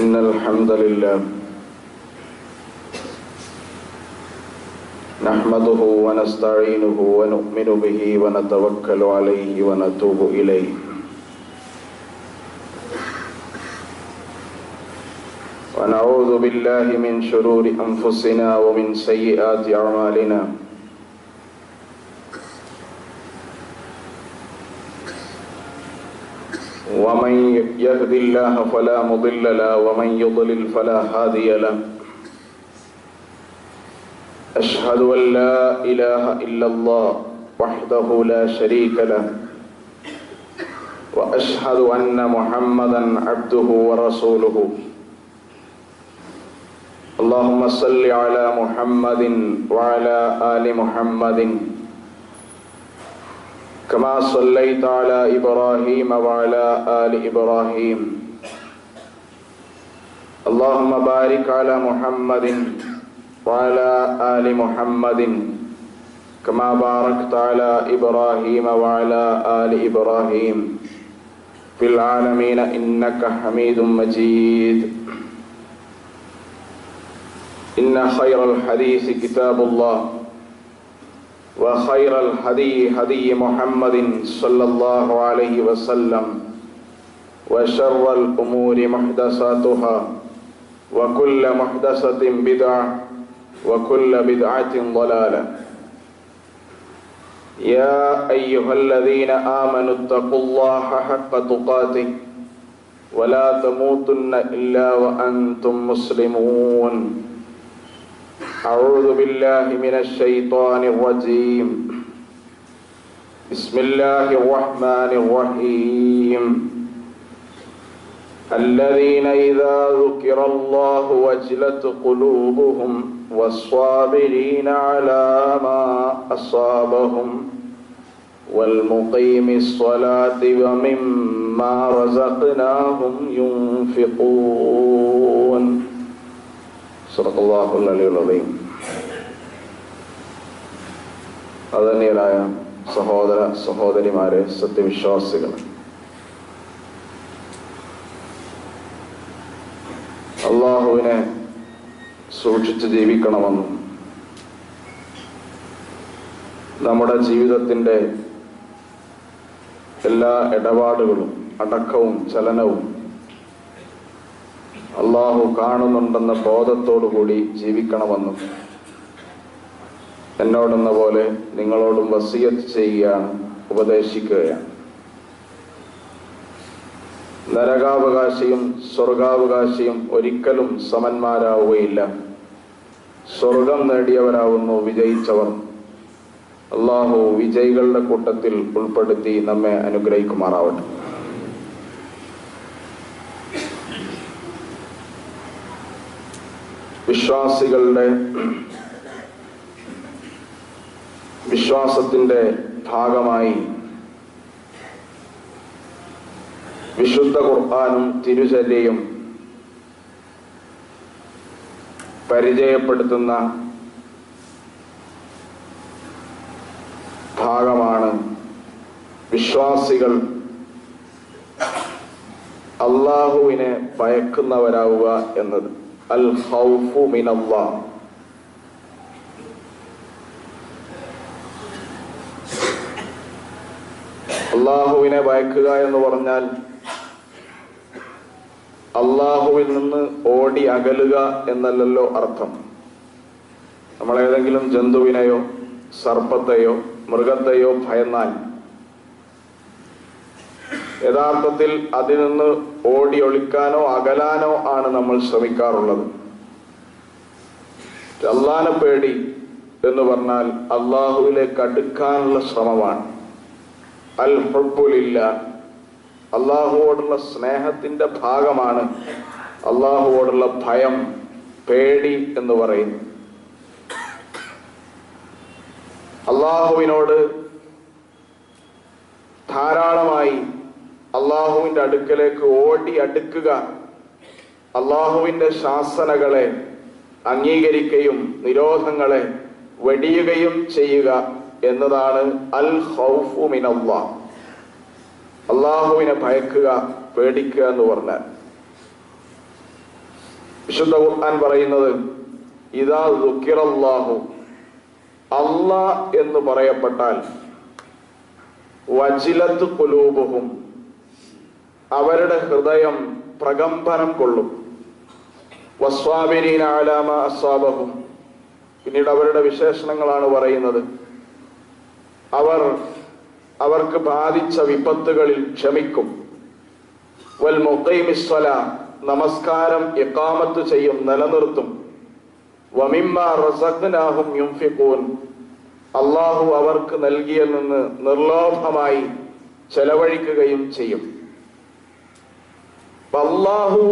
إن الحمد لله نحمده ونستعينه ونؤمن به ونتوكل عليه ونتوب إليه ونعوذ بالله من شرور أنفسنا ومن سيئات أعمالنا ومن يهد الله فلا مضل له ومن يضلل فلا هادي له أشهد أن لا إله إلا الله وحده لا شريك له وأشهد أن محمدا عبده ورسوله اللهم صل على محمد وعلى آل محمد كما صليت على إبراهيم وعلى آل إبراهيم اللهم بارك على محمد وعلى آل محمد كما باركت على إبراهيم وعلى آل إبراهيم في العالمين إنك حميد مجيد إن خير الحديث كتاب الله وخير الهدي هدي محمد صلى الله عليه وسلم وشر الأمور محدثاتها وكل محدثة بدعة وكل بدعة ضلالة يا أيها الذين آمنوا اتقوا الله حق تقاته ولا تموتن إلا وأنتم مسلمون أعوذ بالله من الشيطان الرجيم بسم الله الرحمن الرحيم الذين إذا ذكر الله وجلت قلوبهم والصابرين على ما أصابهم والمقيم الصلاة ومما رزقناهم ينفقون صدق الله العلي العظيم. ആദരണീയരായ സഹോദര സഹോദരിമാരെ, സത്യവിശ്വാസികൾ, അള്ളാഹുവിനെ സൂക്ഷിച്ച് ജീവിക്കണമെന്നും നമ്മുടെ ജീവിതത്തിൻ്റെ എല്ലാ ഇടപാടുകളും അടക്കവും ചലനവും അള്ളാഹു കാണുന്നുണ്ടെന്ന ബോധത്തോടുകൂടി ജീവിക്കണമെന്നും എന്നോടെന്ന പോലെ നിങ്ങളോടും വസിയത്ത് ചെയ്യുകയാണ്, ഉപദേശിക്കുകയാണ്. നരകാവകാശിയും സ്വർഗാവകാശിയും ഒരിക്കലും സമന്മാരാവുകയില്ല. സ്വർഗം നേടിയവരാവുന്നു വിജയിച്ചവർ. അള്ളാഹു വിജയികളുടെ കൂട്ടത്തിൽ ഉൾപ്പെടുത്തി നമ്മെ അനുഗ്രഹിക്കുമാറാവട്ടെ. വിശ്വാസികളുടെ വിശ്വാസത്തിന്റെ ഭാഗമായി വിശുദ്ധ ഖുർആനും തിരുചര്യയും പരിചയപ്പെടുത്തുന്ന ഭാഗമാണ് വിശ്വാസികൾ അള്ളാഹുവിനെ ഭയക്കുന്നവരാവുക എന്നത്. അൽ ഖൗഫു മിനല്ലാഹ്. അള്ളാഹുവിനെ ഭയക്കുക എന്ന് പറഞ്ഞാൽ അള്ളാഹുവിൽ നിന്ന് ഓടി അകലുക എന്നല്ലല്ലോ അർത്ഥം. നമ്മൾ ഏതെങ്കിലും ജന്തുവിനെയോ സർപ്പത്തെയോ മൃഗത്തെയോ ഭയന്നാൽ യഥാർത്ഥത്തിൽ അതിൽ നിന്ന് ഓടി ഒളിക്കാനോ അകലാനോ ആണ് നമ്മൾ ശ്രമിക്കാറുള്ളത്. അള്ളാഹനെ പേടി എന്ന് പറഞ്ഞാൽ അള്ളാഹുവിലേക്ക് അടുക്കാനുള്ള ശ്രമമാണ്. അൽ ഹുബ്ബുലില്ലാഹ്, അള്ളാഹുവോടുള്ള സ്നേഹത്തിന്റെ ഭാഗമാണ് അള്ളാഹുവോടുള്ള ഭയം, പേടി എന്ന് പറയുന്നു. അള്ളാഹുവിനോട് ധാരാളമായി അള്ളാഹുവിന്റെ അടുക്കലേക്ക് ഓടി അടുക്കുക, അള്ളാഹുവിന്റെ ശാസനകളെ അംഗീകരിക്കുകയും നിരോധങ്ങളെ വെടിയുകയും ചെയ്യുക എന്നതാണ് അൽ ഖൗഫു മിനല്ലാഹ്. അള്ളാഹുവിനെ ഭയക്കുക, പേടിക്കുക എന്ന് പറഞ്ഞാൽ വിശുദ്ധ ഖുർആൻ പറയുന്നത് ഇദാ ദുക്കിറല്ലാഹു, അല്ലാഹ് എന്ന് പറയപ്പെട്ടാൽ, വജിലത്ത് ഖുലൂബുഹും, അവരുടെ ഹൃദയം പ്രകമ്പനം കൊള്ളും, വസ്വാബിരീന അലാ മാ അസ്വാബഹും, പിന്നീട് അവരുടെ വിശേഷണങ്ങളാണ് പറയുന്നത്. അവർക്ക് ബാധിച്ച വിപത്തുകളിൽ ക്ഷമിക്കും. വൽ മുഖീമിസ്സലാ, നമസ്കാരം ഇഖാമത്ത് ചെയ്യും, നിലനിർത്തും. വമിമ്മാ റസഖ്നാഹും യുൻഫിഖൂൻ, അല്ലാഹു അവർക്ക് നൽകിയതിൽ നിന്ന് നിർലോഭമായി ചെലവഴിക്കുകയും ചെയ്യും. അല്ലാഹു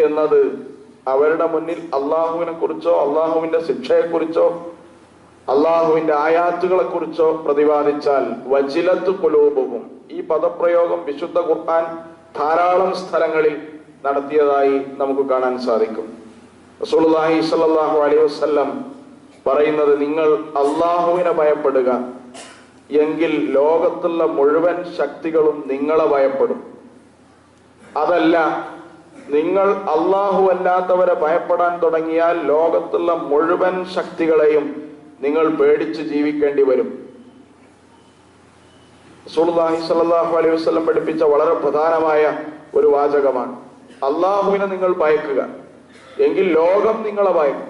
എന്നത് അവരുടെ മുന്നിൽ അള്ളാഹുവിനെ കുറിച്ചോ അള്ളാഹുവിന്റെ ശിക്ഷയെക്കുറിച്ചോ അള്ളാഹുവിന്റെ ആയാത്തുകളെ കുറിച്ചോ പ്രതിപാദിച്ചാൽ വജിലത്ത് ഖുലൂബുഹും, ഈ പദപ്രയോഗം വിശുദ്ധ ഖുർആൻ ധാരാളം സ്ഥലങ്ങളിൽ നടത്തിയതായി നമുക്ക് കാണാൻ സാധിക്കും. റസൂലുള്ളാഹി സ്വല്ലല്ലാഹു അലൈഹി വസല്ലം പറയുന്നത്, നിങ്ങൾ അള്ളാഹുവിനെ ഭയപ്പെടുക, എങ്കിൽ ലോകത്തുള്ള മുഴുവൻ ശക്തികളും നിങ്ങളെ ഭയപ്പെടും. അതല്ല, നിങ്ങൾ അള്ളാഹു അല്ലാത്തവരെ ഭയപ്പെടാൻ തുടങ്ങിയാൽ ലോകത്തുള്ള മുഴുവൻ ശക്തികളെയും നിങ്ങൾ പേടിച്ച് ജീവിക്കേണ്ടി വരും. റസൂലുള്ളാഹി സ്വല്ലല്ലാഹു അലൈഹി വസല്ലം പഠിപ്പിച്ച വളരെ പ്രധാനമായ ഒരു വാചകമാണ്, അള്ളാഹുവിനെ നിങ്ങൾ ഭയക്കുക, എങ്കിൽ ലോകം നിങ്ങളെ ഭയക്കും.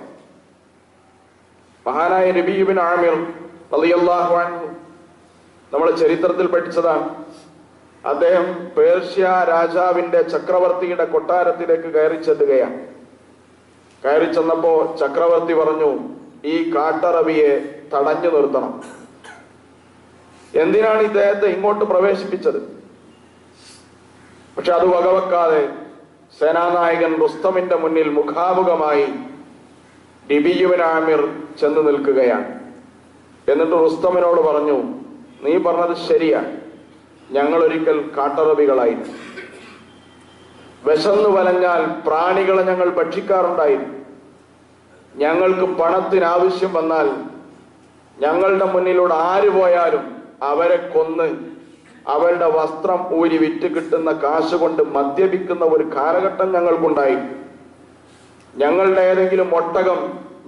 മഹാനായ റബീഉ ബിൻ ആമിർ റളിയല്ലാഹു അൻഹു നമ്മൾ ചരിത്രത്തിൽ പഠിച്ചതാണ്. അദ്ദേഹം പേർഷ്യ രാജാവിന്റെ ചക്രവർത്തിയുടെ കൊട്ടാരത്തിലേക്ക് കയറി ചെല്ലുകയാണ്. കയറി ചെന്നപ്പോ ചക്രവർത്തി പറഞ്ഞു, ഈ കാട്ടറബിയെ തടഞ്ഞു നിർത്തണം. എന്തിനാണ് ഇദ്ദേഹത്തെ ഇങ്ങോട്ട് പ്രവേശിപ്പിച്ചത്? പക്ഷെ അത് വകവെക്കാതെ സേനാനായകൻ റുസ്തമിന്റെ മുന്നിൽ മുഖാമുഖമായി റബീഉ ബിൻ ആമിർ ചെന്ന് നിൽക്കുകയാണ്. എന്നിട്ട് റുസ്തമിനോട് പറഞ്ഞു, നീ പറഞ്ഞത് ശരിയാണ്, ഞങ്ങൾ ഒരിക്കൽ കാട്ടറബികളായിരുന്നു. വിശന്നു വലഞ്ഞാൽ പ്രാണികളെ ഞങ്ങൾ ഭക്ഷിക്കാറുണ്ടായിരുന്നു. ഞങ്ങൾക്ക് പണത്തിന് ആവശ്യം വന്നാൽ ഞങ്ങളുടെ മുന്നിലൂടെ ആര് പോയാലും അവരെ കൊന്ന് അവരുടെ വസ്ത്രം ഊരി വിറ്റ് കിട്ടുന്ന കാശ് കൊണ്ട് മദ്യപിക്കുന്ന ഒരു കാലഘട്ടം ഞങ്ങൾക്കുണ്ടായി. ഞങ്ങളുടെ ഏതെങ്കിലും ഒട്ടകം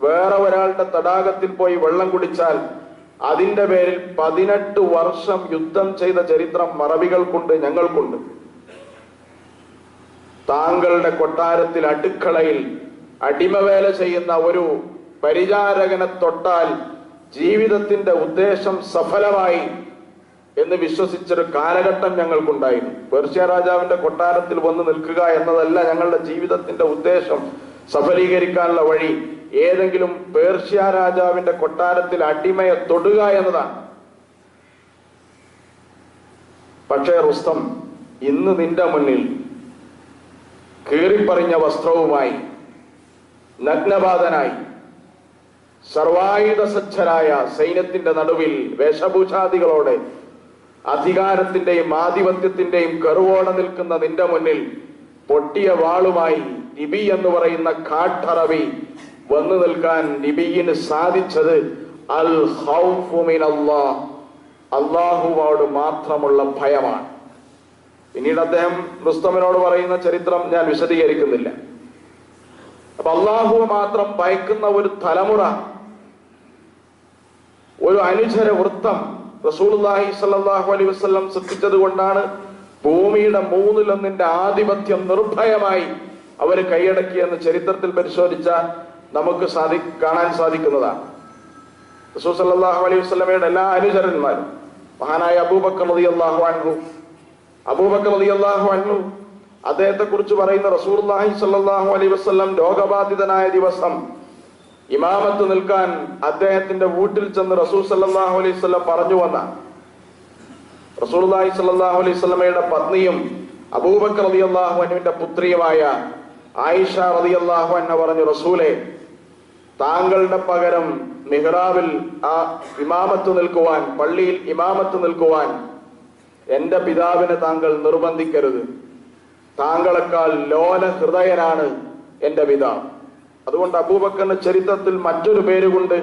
വേറെ ഒരാളുടെ തടാകത്തിൽ പോയി വെള്ളം കുടിച്ചാൽ അതിന്റെ പേരിൽ 18 വർഷം യുദ്ധം ചെയ്ത ചരിത്രം മറവികൾക്കുണ്ട്, ഞങ്ങൾക്കുണ്ട്. താങ്കളുടെ കൊട്ടാരത്തിൽ അടുക്കളയിൽ അടിമവേല ചെയ്യുന്ന ഒരു പരിചാരകനെ തൊട്ടാൽ ജീവിതത്തിന്റെ ഉദ്ദേശം സഫലമായി എന്ന് വിശ്വസിച്ചൊരു കാലഘട്ടം ഞങ്ങൾക്കുണ്ടായിരുന്നു. പേർഷ്യ രാജാവിന്റെ കൊട്ടാരത്തിൽ വന്ന് നിൽക്കുക എന്നതല്ല ഞങ്ങളുടെ ജീവിതത്തിന്റെ ഉദ്ദേശം സഫലീകരിക്കാനുള്ള വഴി. ഏതെങ്കിലും പേർഷ്യ രാജാവിന്റെ കൊട്ടാരത്തിൽ അടിമയെ തൊടുക എന്നതാണ്. പക്ഷേ റുസ്തം, ഇന്ന് നിന്റെ മുന്നിൽ കീറിപ്പറിഞ്ഞ വസ്ത്രവുമായി നഗ്നപാതനായി സർവായുധ സജ്ജരായ സൈന്യത്തിന്റെ നടുവിൽ വേഷഭൂഷാദികളോടെ അധികാരത്തിന്റെയും ആധിപത്യത്തിന്റെയും കറുവോടെ നിൽക്കുന്ന നിന്റെ മുന്നിൽ പൊട്ടിയ വാളുമായി നബി എന്ന് പറയുന്ന കാട്ടറബി വന്നു നിൽക്കാൻ നബിയിന് സാധിച്ചത് അൽ ഖൗഫു മിനല്ലാഹ്, അല്ലാഹുവോട് മാത്രമുള്ള ഭയമാണ്. പിന്നീട് അദ്ദേഹം റുസ്തമിനോട് പറയുന്ന ചരിത്രം ഞാൻ വിശദീകരിക്കുന്നില്ല. അപ്പൊ അല്ലാഹുവെ മാത്രം ഭയക്കുന്ന ഒരു തലമുറ, ഒരു അനുചര വൃത്തം റസൂലുള്ളാഹി സ്വല്ലല്ലാഹു അലൈഹി വസല്ലം സൃഷ്ടിച്ചത് കൊണ്ടാണ് ഭൂമിയുടെ 1/3 ആധിപത്യം നിർഭയമായി അവർ കൈയടക്കിയെന്ന് ചരിത്രത്തിൽ പരിശോധിച്ചാൽ നമുക്ക് കാണാൻ സാധിക്കുന്നതാണ്. റസൂൽ സല്ലല്ലാഹു അലൈഹി വസല്ലമയുടെ എല്ലാ അനുചരന്മാരും, മഹാനായ അബൂബക്കർ റളിയല്ലാഹു അൻഹു അദ്ദേഹത്തെ കുറിച്ച് പറയുന്ന റസൂലുള്ളാഹി സ്വല്ലല്ലാഹു അലൈഹി വസല്ലം രോഗബാധിതനായ ദിവസം ഇമാമത്ത് നിൽക്കാൻ അദ്ദേഹത്തിന്റെ വീട്ടിൽ ചെന്ന് റസൂൽ സല്ലല്ലാഹു അലൈഹി വസല്ലം പറഞ്ഞു വന്ന റസൂലുള്ളാഹി സ്വല്ലല്ലാഹു അലൈഹി വസല്ലമയുടെ പത്നിയും അബൂബക്കർ റളിയല്ലാഹു അൻഹുവിന്റെ പുത്രിയുമായ ആയിഷ റളിയല്ലാഹു അൻഹ പറഞ്ഞു, റസൂലേ, താങ്കളുടെ പകരം മിഹ്റാബിൽ ഇമാമത്ത് നിൽക്കുവാൻ, പള്ളിയിൽ ഇമാമത്ത് നിൽക്കുവാൻ എന്റെ പിതാവിനെ താങ്കൾ നിർബന്ധിക്കരുത്. താങ്കളെക്കാൾ ലോല ഹൃദയനാണ് എന്റെ പിതാവ്. അതുകൊണ്ട് അബൂബക്കറിന്റെ ചരിത്രത്തിൽ മറ്റൊരു പേരുകൊണ്ട്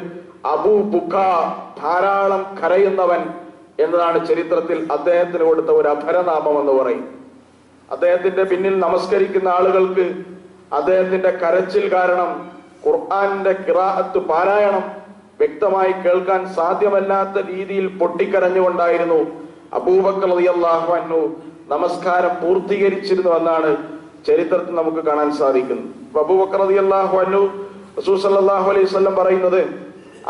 അബൂ ബുക്ക, ധാരാളം കരയുന്നവൻ എന്നതാണ് ചരിത്രത്തിൽ അദ്ദേഹത്തിന് കൊടുത്ത ഒരു അപരനാമം എന്ന് പറയും. അദ്ദേഹത്തിന്റെ പിന്നിൽ നമസ്കരിക്കുന്ന ആളുകൾക്ക് അദ്ദേഹത്തിന്റെ കരച്ചിൽ കാരണം ഖുർആന്റെ ഖിറാഅത്ത് പാരായണം വ്യക്തമായി കേൾക്കാൻ സാധ്യമല്ലാത്ത രീതിയിൽ പൊട്ടിക്കരഞ്ഞുകൊണ്ടായിരുന്നു അബൂബക്കർ റളിയല്ലാഹു അൻഹു നമസ്കാരം പൂർത്തീകരിച്ചിരുന്നുവെന്നാണ് ചരിത്രത്തിൽ നമുക്ക് കാണാൻ സാധിക്കുന്നത്. അബൂബക്കർ റളിയല്ലാഹു അൻഹു റസൂൽ സല്ലല്ലാഹു അലൈഹി വസല്ലം പറയുന്നത്,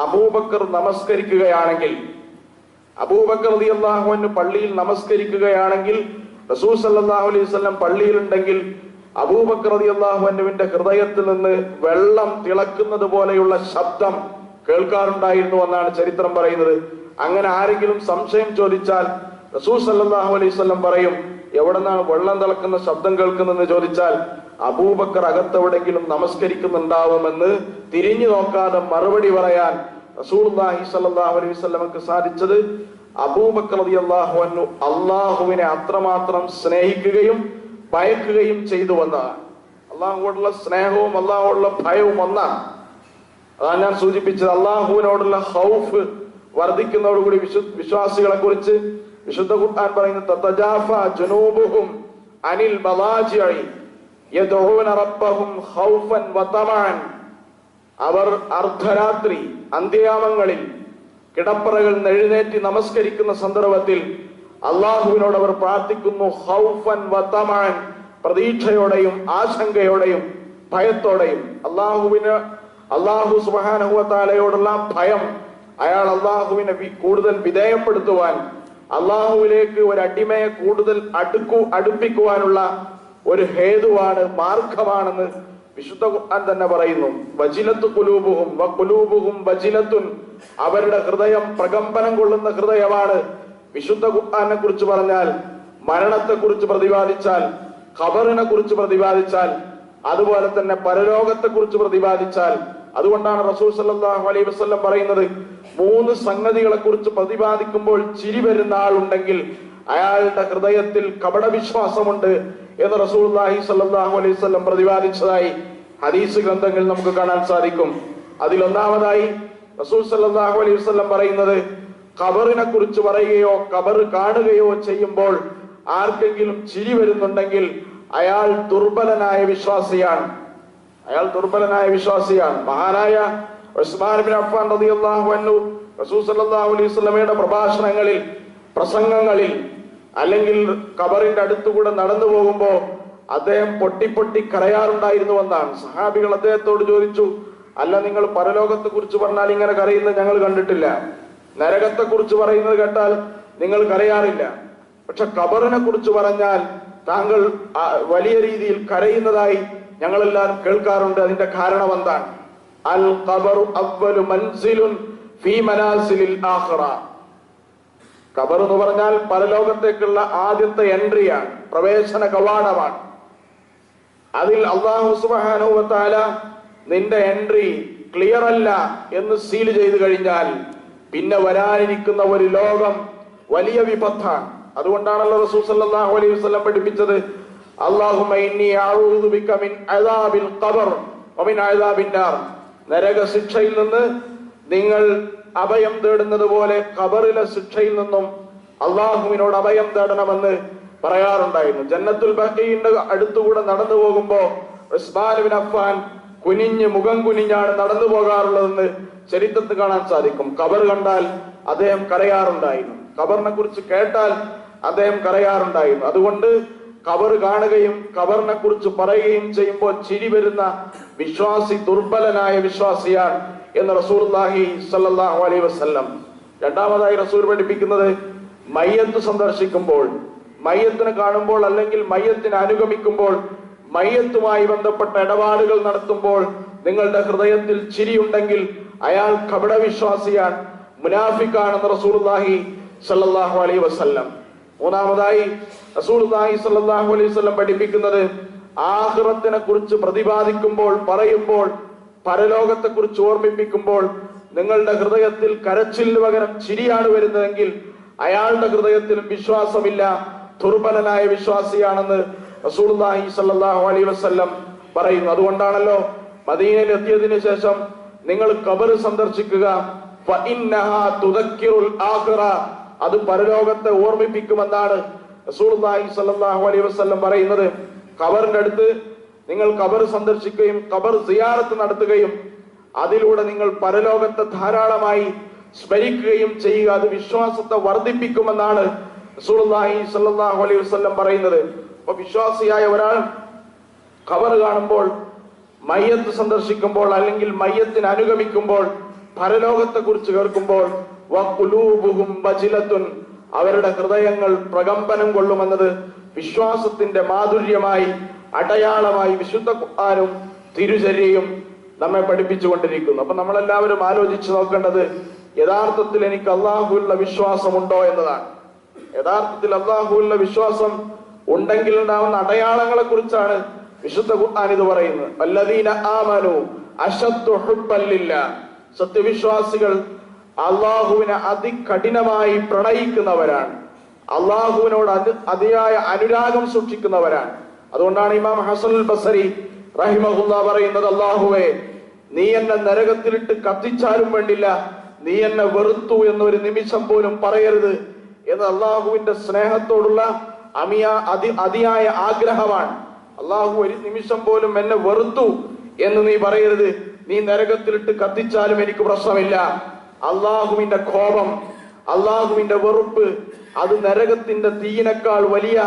അബൂബക്കർ നമസ്കരിക്കുകയാണെങ്കിൽ, അബൂബക്കർ റളിയല്ലാഹു അൻഹു പള്ളിയിൽ നമസ്കരിക്കുകയാണെങ്കിൽ, റസൂൽ സല്ലല്ലാഹു അലൈഹി വസല്ലം പള്ളിയിലുണ്ടെങ്കിൽ അബൂബക്കർ റളിയല്ലാഹു അൻഹുവിന്റെ ഹൃദയത്തിൽ നിന്ന് വെള്ളം തിളക്കുന്നത് പോലെയുള്ള ശബ്ദം കേൾക്കാറുണ്ടായിരുന്നു എന്നാണ് ചരിത്രം പറയുന്നത്. അങ്ങനെ ആരെങ്കിലും സംശയം ചോദിച്ചാൽ റസൂൽ സല്ലല്ലാഹു അലൈഹി വസല്ലം പറയും, എവിടെന്നാണ് വെള്ളം തിളക്കുന്ന ശബ്ദം കേൾക്കുന്നതെന്ന് ചോദിച്ചാൽ അബൂബക്കർ അകത്തെവിടെങ്കിലും നമസ്കരിക്കുന്നുണ്ടാവുമെന്ന് തിരിഞ്ഞു നോക്കാതെ മറുപടി പറയാൻ റസൂലുള്ളാഹി സ്വല്ലല്ലാഹു അലൈഹി വസല്ലമക്ക് സാധിച്ചത് അബൂബക്കർ റളിയല്ലാഹു അൻഹു അള്ളാഹുവിനെ അത്രമാത്രം സ്നേഹിക്കുകയും ഭയക്കുകയും ചെയ്തു വന്നതാണ്. അള്ളാഹുവോടുള്ള സ്നേഹവും അള്ളാഹുവോടുള്ള ഭയവും ഒന്നാണ്. അതാണ് ഞാൻ സൂചിപ്പിച്ചത്. അള്ളാഹുവിനോടുള്ള ഖൗഫ് വർദ്ധിക്കുന്നതോടുകൂടി വിശ്വാസികളെ കുറിച്ച് വിശുദ്ധ ഖുർആൻ പറയുന്നത്, തതജാഫാ ജുനൂബുഹും അനിൽ മളാജിഇ യദ്ഊന റബ്ബഹും ഖൗഫൻ വതമഅൻ. അവർ അർദ്ധരാത്രി അന്ത്യയാമങ്ങളിൽ കിടപ്പറകൾ എഴുന്നേറ്റ് നമസ്കരിക്കുന്ന സന്ദർഭത്തിൽ അള്ളാഹുവിനോട് അവർ പ്രാർത്ഥിക്കുന്നു, ഖൗഫൻ വതമഅൻ, പ്രതീക്ഷയോടെയും ആശങ്കയോടെയും ഭയത്തോടെയും. അള്ളാഹു സുബ്ഹാനഹു വ തആലയോടുള്ള ഭയം, അയാൾ അള്ളാഹുവിനെ കൂടുതൽ വിധേയപ്പെടുത്തുവാൻ, അള്ളാഹുവിലേക്ക് ഒരു അടിമയെ കൂടുതൽ അടുപ്പിക്കുവാനുള്ള ഒരു ഹേതുവാണ്, മാർഗമാണെന്ന് വിശുദ്ധ ഖുർആൻ തന്നെ പറയുന്നു. വജിലത്തു ഖുലൂബുഹും വഖുലൂബുഹും വജിലത്തുൻ, അവരുടെ ഹൃദയം പ്രകമ്പനം കൊള്ളുന്ന ഹൃദയമാണ്. വിശുദ്ധ ഖുർആനെ കുറിച്ച് പറഞ്ഞാൽ, മരണത്തെ കുറിച്ച് പ്രതിപാദിച്ചാൽ, ഖബറിനെ കുറിച്ച് പ്രതിപാദിച്ചാൽ, അതുപോലെ തന്നെ പരലോകത്തെ കുറിച്ച് പ്രതിപാദിച്ചാൽ, അതുകൊണ്ടാണ് റസൂൽ സല്ലല്ലാഹു അലൈഹി വസല്ലം പറയുന്നത്, 3 സംഗതികളെ കുറിച്ച് പ്രതിപാദിക്കുമ്പോൾ ചിരി വരുന്ന ആളുണ്ടെങ്കിൽ അയാളുടെ ഹൃദയത്തിൽ കപടവിശ്വാസമുണ്ട് എന്ന് റസൂലുള്ളാഹി സ്വല്ലല്ലാഹു അലൈഹി വസല്ലം പ്രതിപാദിച്ചതായി ഹദീസ് ഗ്രന്ഥങ്ങളിൽ നമുക്ക് കാണാൻ സാധിക്കും. അതിലൊന്നാമതായി റസൂൽ സല്ലല്ലാഹു അലൈഹി വസല്ലം പറയുന്നത്, ഖബറിനെ കുറിച്ച് പറയുകയോ ഖബർ കാണുകയോ ചെയ്യുമ്പോൾ ആർക്കെങ്കിലും ചിരി വരുന്നുണ്ടെങ്കിൽ അയാൾ ദുർബലനായ വിശ്വാസിയാണ്. മഹാനായ ഉസ്മാൻ ഇബ്നു അഫ്ഫാൻ റളിയല്ലാഹു അൻഹു റസൂൽ സല്ലല്ലാഹു അലൈഹി വസല്ലമയുടെ പ്രഭാഷണങ്ങളിൽ, പ്രസംഗങ്ങളിൽ, അല്ലെങ്കിൽ ഖബറിന്റെ അടുത്തുകൂടെ നടന്നു പോകുമ്പോ അദ്ദേഹം പൊട്ടി കരയാറുണ്ടായിരുന്നുവെന്നാണ്. സഹാബികൾ അദ്ദേഹത്തോട് ചോദിച്ചു, അല്ല, നിങ്ങൾ പരലോകത്തെ കുറിച്ച് പറഞ്ഞാൽ ഇങ്ങനെ കരയുന്നത് ഞങ്ങൾ കണ്ടിട്ടില്ല, നരകത്തെ കുറിച്ച് പറയുന്നത് കേട്ടാൽ നിങ്ങൾ കരയാറില്ല, പക്ഷെ ഖബറിനെ കുറിച്ച് പറഞ്ഞാൽ താങ്കൾ വലിയ രീതിയിൽ കരയുന്നതായി ഞങ്ങളെല്ലാവരും കേൾക്കാറുണ്ട്. അതിന്റെ കാരണം എന്താണ്? അൽ ഖബറു അവ്വലു മൻസിലുൻ ഫീ മനാസിലിൽ ആഖിറ. ഖബർ എന്ന് പറഞ്ഞാൽ പരലോകത്തേക്കുള്ള ആദ്യത്തെ എൻട്രിയാണ്, പ്രവേശന കവാടമാണ്. അതിൽ അല്ലാഹു സുബ്ഹാനഹു വ തആല നിന്റെ എൻട്രി ക്ലിയർ അല്ല എന്ന് സീൽ ചെയ്തു കഴിഞ്ഞാൽ പിന്നെ വരാനിരിക്കുന്ന ഒരു ലോകം വലിയ വിപത്താണ്. അതുകൊണ്ടാണല്ലോ റസൂൽ സല്ലല്ലാഹു അലൈഹി വസല്ലം പഠിപ്പിച്ചത്, അല്ലാഹുമ്മ ഇന്നി അഊദു ബിക മിൻ അദാബിൽ ഖബർ വ മിൻ അദാബിൻ നാർ. നരക ശിക്ഷയിൽ നിന്ന് നിങ്ങൾ അഭയം തേടുന്നത് പോലെ ഖബറിലെ ശിക്ഷയിൽ നിന്നും അള്ളാഹുവിനോട് അഭയം തേടണമെന്ന് പറയാറുണ്ടായിരുന്നു. ജന്നത്തുൽ ബഖീന്റെ അടുത്തുകൂടെ നടന്നു പോകുമ്പോ ഉസ്മാൻ ഇബ്നു അഫ്ഫാൻ മുഖം കുനിഞ്ഞാണ് നടന്നു പോകാറുള്ളതെന്ന് ചരിത്രത്തിൽ കാണാൻ സാധിക്കും. ഖബർ കണ്ടാൽ അദ്ദേഹം കരയാറുണ്ടായിരുന്നു, ഖബറിനെ കുറിച്ച് കേട്ടാൽ അദ്ദേഹം കരയാറുണ്ടായിരുന്നു. അതുകൊണ്ട് ഖബർ കാണുകയും ഖബറിനെ കുറിച്ച് പറയുകയും ചെയ്യുമ്പോൾ ചിരി വരുന്ന വിശ്വാസി ദുർബലനായ വിശ്വാസിയാണ് എന്ന് റസൂലുള്ളാഹി സ്വല്ലല്ലാഹു അലൈഹി വസല്ലം. രണ്ടാമതായി റസൂൽ പഠിപ്പിക്കുന്നത്, മയ്യത്ത് സന്ദർശിക്കുമ്പോൾ, മയ്യത്തിനെ കാണുമ്പോൾ, അല്ലെങ്കിൽ മയ്യത്തിനെ അനുഗമിക്കുമ്പോൾ, മയ്യത്തുമായി ബന്ധപ്പെട്ട ഇടപാടുകൾ നടത്തുമ്പോൾ നിങ്ങളുടെ ഹൃദയത്തിൽ ചിരിയുണ്ടെങ്കിൽ അയാൾ കപടവിശ്വാസിയാണ്, മുനാഫിക്കാണെന്ന് റസൂലുള്ളാഹി സ്വല്ലല്ലാഹു അലൈഹി വസല്ലം. മൂന്നാമതായി റസൂലുള്ളാഹി സ്വല്ലല്ലാഹു അലൈഹി വസല്ലം പഠിപ്പിക്കുന്നത്, ആഖിറത്തിനെ കുറിച്ച് പ്രതിപാദിക്കുമ്പോൾ, പറയുമ്പോൾ, പരലോകത്തെ കുറിച്ച് ഓർമ്മിപ്പിക്കുമ്പോൾ നിങ്ങളുടെ ഹൃദയത്തിൽ കരച്ചിലിന് പകരം ചിരിയാണ് വരുന്നതെങ്കിൽ അയാളുടെ ഹൃദയത്തിലും വിശ്വാസമില്ല, ദുർബലനായ വിശ്വാസിയാണെന്ന് റസൂലുള്ളാഹി സ്വല്ലല്ലാഹു അലൈഹി വസല്ലം പറയുന്നു. അതുകൊണ്ടാണല്ലോ മദീനയിൽ എത്തിയതിനു ശേഷം നിങ്ങൾ ഖബർ സന്ദർശിക്കുക, ഫഇന്നഹാ തുദക്കിറുൽ ആഖിറ, അത് പരലോകത്തെ ഓർമ്മിപ്പിക്കുമെന്നാണ് റസൂലുള്ളാഹി സ്വല്ലല്ലാഹു അലൈഹി വസല്ലം പറയുന്നത്. ഖബറിന്റെ അടുത്ത് നിങ്ങൾ ഖബർ സന്ദർശിക്കുകയും ഖബർ സിയാറത്ത് നടത്തുകയും അതിലൂടെ നിങ്ങൾ പരലോകത്തെ ധാരാളമായി സ്മരിക്കുകയും ചെയ്യുക. അത് വിശ്വാസത്തെ വർദ്ധിപ്പിക്കുമെന്നാണ് റസൂലുള്ളാഹി സ്വല്ലല്ലാഹു അലൈഹി വസല്ലം പറയുന്നത്. അപ്പൊ വിശ്വാസിയായ ഒരാൾ ഖബർ കാണുമ്പോൾ, മയ്യത്ത് സന്ദർശിക്കുമ്പോൾ, അല്ലെങ്കിൽ മയ്യത്തിന് അനുഗമിക്കുമ്പോൾ, പരലോകത്തെ കുറിച്ച് കേൾക്കുമ്പോൾ വഖുലൂബുഹും വജിലത്തുൻ, അവരുടെ ഹൃദയങ്ങൾ പ്രകമ്പനം കൊള്ളുമെന്നത് വിശ്വാസത്തിന്റെ മാധുര്യമായി, അടയാളമായി വിശുദ്ധ ഖുർആനും തിരുചര്യയും നമ്മെ പഠിപ്പിച്ചുകൊണ്ടിരിക്കുന്നു. അപ്പൊ നമ്മളെല്ലാവരും ആലോചിച്ച് നോക്കേണ്ടത് യഥാർത്ഥത്തിൽ എനിക്ക് അള്ളാഹുവിലുള്ള വിശ്വാസമുണ്ടോ എന്നതാണ്. യഥാർത്ഥത്തിൽ അള്ളാഹുവിലുള്ള വിശ്വാസം ഉണ്ടെങ്കിൽ ഉണ്ടാവുന്ന അടയാളങ്ങളെ കുറിച്ചാണ് വിശുദ്ധ ഖുർആൻ ഇത് പറയുന്നത്. വല്ലദീന ആമനു അശദ്ദു ഹുബ്ബൻ ലില്ലാഹ്, സത്യവിശ്വാസികൾ അള്ളാഹുവിനെ അതികഠിനമായി പ്രണയിക്കുന്നവരാണ്, അള്ളാഹുവിനോട് അതിയായ അനുരാഗം സൂക്ഷിക്കുന്നവരാണ്. അതുകൊണ്ടാണ് ഇമാം ഹസനുൽ ബസരി റഹിമഹുല്ലാ പറയുന്നത്, അള്ളാഹുവേ, നീ എന്നെ നരകത്തിലിട്ട് കത്തിച്ചാലും വേണ്ടില്ല, നീ എന്നെ വെറുത്തു എന്നൊരു നിമിഷം പോലും പറയരുത് എന്ന് അള്ളാഹുവിന്റെ സ്നേഹത്തോടുള്ള അതിയായ ആഗ്രഹമാണ്. അള്ളാഹു ഒരു നിമിഷം പോലും എന്നെ വെറുത്തു എന്ന് നീ പറയരുത്, നീ നരകത്തിലിട്ട് കത്തിച്ചാലും എനിക്ക് പ്രശ്നമില്ല. അള്ളാഹുവിന്റെ കോപം, അള്ളാഹുവിന്റെ വെറുപ്പ്, അത് നരകത്തിന്റെ തീയിനേക്കാൾ വലിയ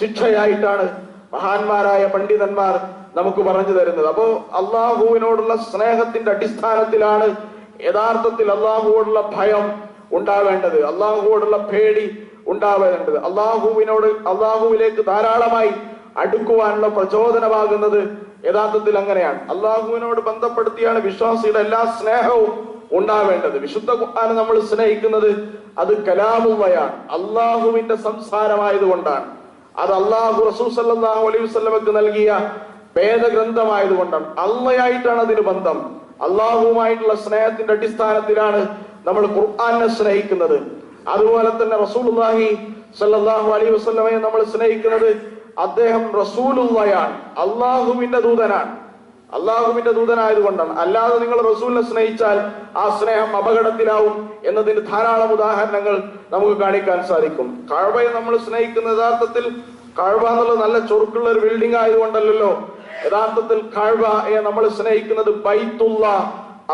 ശിക്ഷയായിട്ടാണ് മഹാന്മാരായ പണ്ഡിതന്മാർ നമുക്ക് പറഞ്ഞു തരുന്നത്. അപ്പോ അള്ളാഹുവിനോടുള്ള സ്നേഹത്തിന്റെ അടിസ്ഥാനത്തിലാണ് യഥാർത്ഥത്തിൽ അള്ളാഹുവോടുള്ള ഭയം ഉണ്ടാവേണ്ടത്, അള്ളാഹുവോടുള്ള പേടി ഉണ്ടാവേണ്ടത്. അള്ളാഹുവിലേക്ക് ധാരാളമായി അടുക്കുവാനുള്ള പ്രചോദനമാകുന്നത് യഥാർത്ഥത്തിൽ അങ്ങനെയാണ്. അള്ളാഹുവിനോട് ബന്ധപ്പെടുത്തിയാണ് വിശ്വാസിയുടെ എല്ലാ സ്നേഹവും ഉണ്ടാവേണ്ടത്. വിശുദ്ധ ഖുർആനെ നമ്മൾ സ്നേഹിക്കുന്നത് അത് കലാമുള്ളയാണ്, അള്ളാഹുവിന്റെ സംസാരമായതുകൊണ്ടാണ്. അത് അള്ളാഹു റസൂൽ സല്ലല്ലാഹു അലൈഹി വസല്ലമക്ക് നൽകിയ വേദഗ്രന്ഥമായതുകൊണ്ടാണ്. അള്ളയായിട്ടാണ് അതിന് ബന്ധം. അള്ളാഹുവുമായിട്ടുള്ള സ്നേഹത്തിന്റെ അടിസ്ഥാനത്തിലാണ് നമ്മൾ ഖുർആനെ സ്നേഹിക്കുന്നത്. അതുപോലെ തന്നെ റസൂലുള്ളാഹി സല്ലല്ലാഹു അലൈഹി വസല്ലമയെ നമ്മൾ സ്നേഹിക്കുന്നത് അദ്ദേഹം റസൂലുള്ളയാണ്, അള്ളാഹുവിന്റെ ദൂതനാണ്. അള്ളാഹുവിന്റെ ദൂതനായതുകൊണ്ടാണ്. അല്ലാതെ നിങ്ങൾ റസൂലിനെ സ്നേഹിച്ചാൽ ആ സ്നേഹം അപകടത്തിലാവും എന്നതിന് ധാരാളം ഉദാഹരണങ്ങൾ നമുക്ക് കാണിക്കാൻ സാധിക്കും. കഅബയെ നമ്മൾ സ്നേഹിക്കുന്ന യഥാർത്ഥത്തിൽ കഅബ എന്നുള്ളത് നല്ല ചൊറുക്കുള്ള ഒരു ബിൽഡിംഗ് ആയതുകൊണ്ടല്ലോ. യഥാർത്ഥത്തിൽ കഅബയെ നമ്മൾ സ്നേഹിക്കുന്നത് ബൈത്തുള്ള,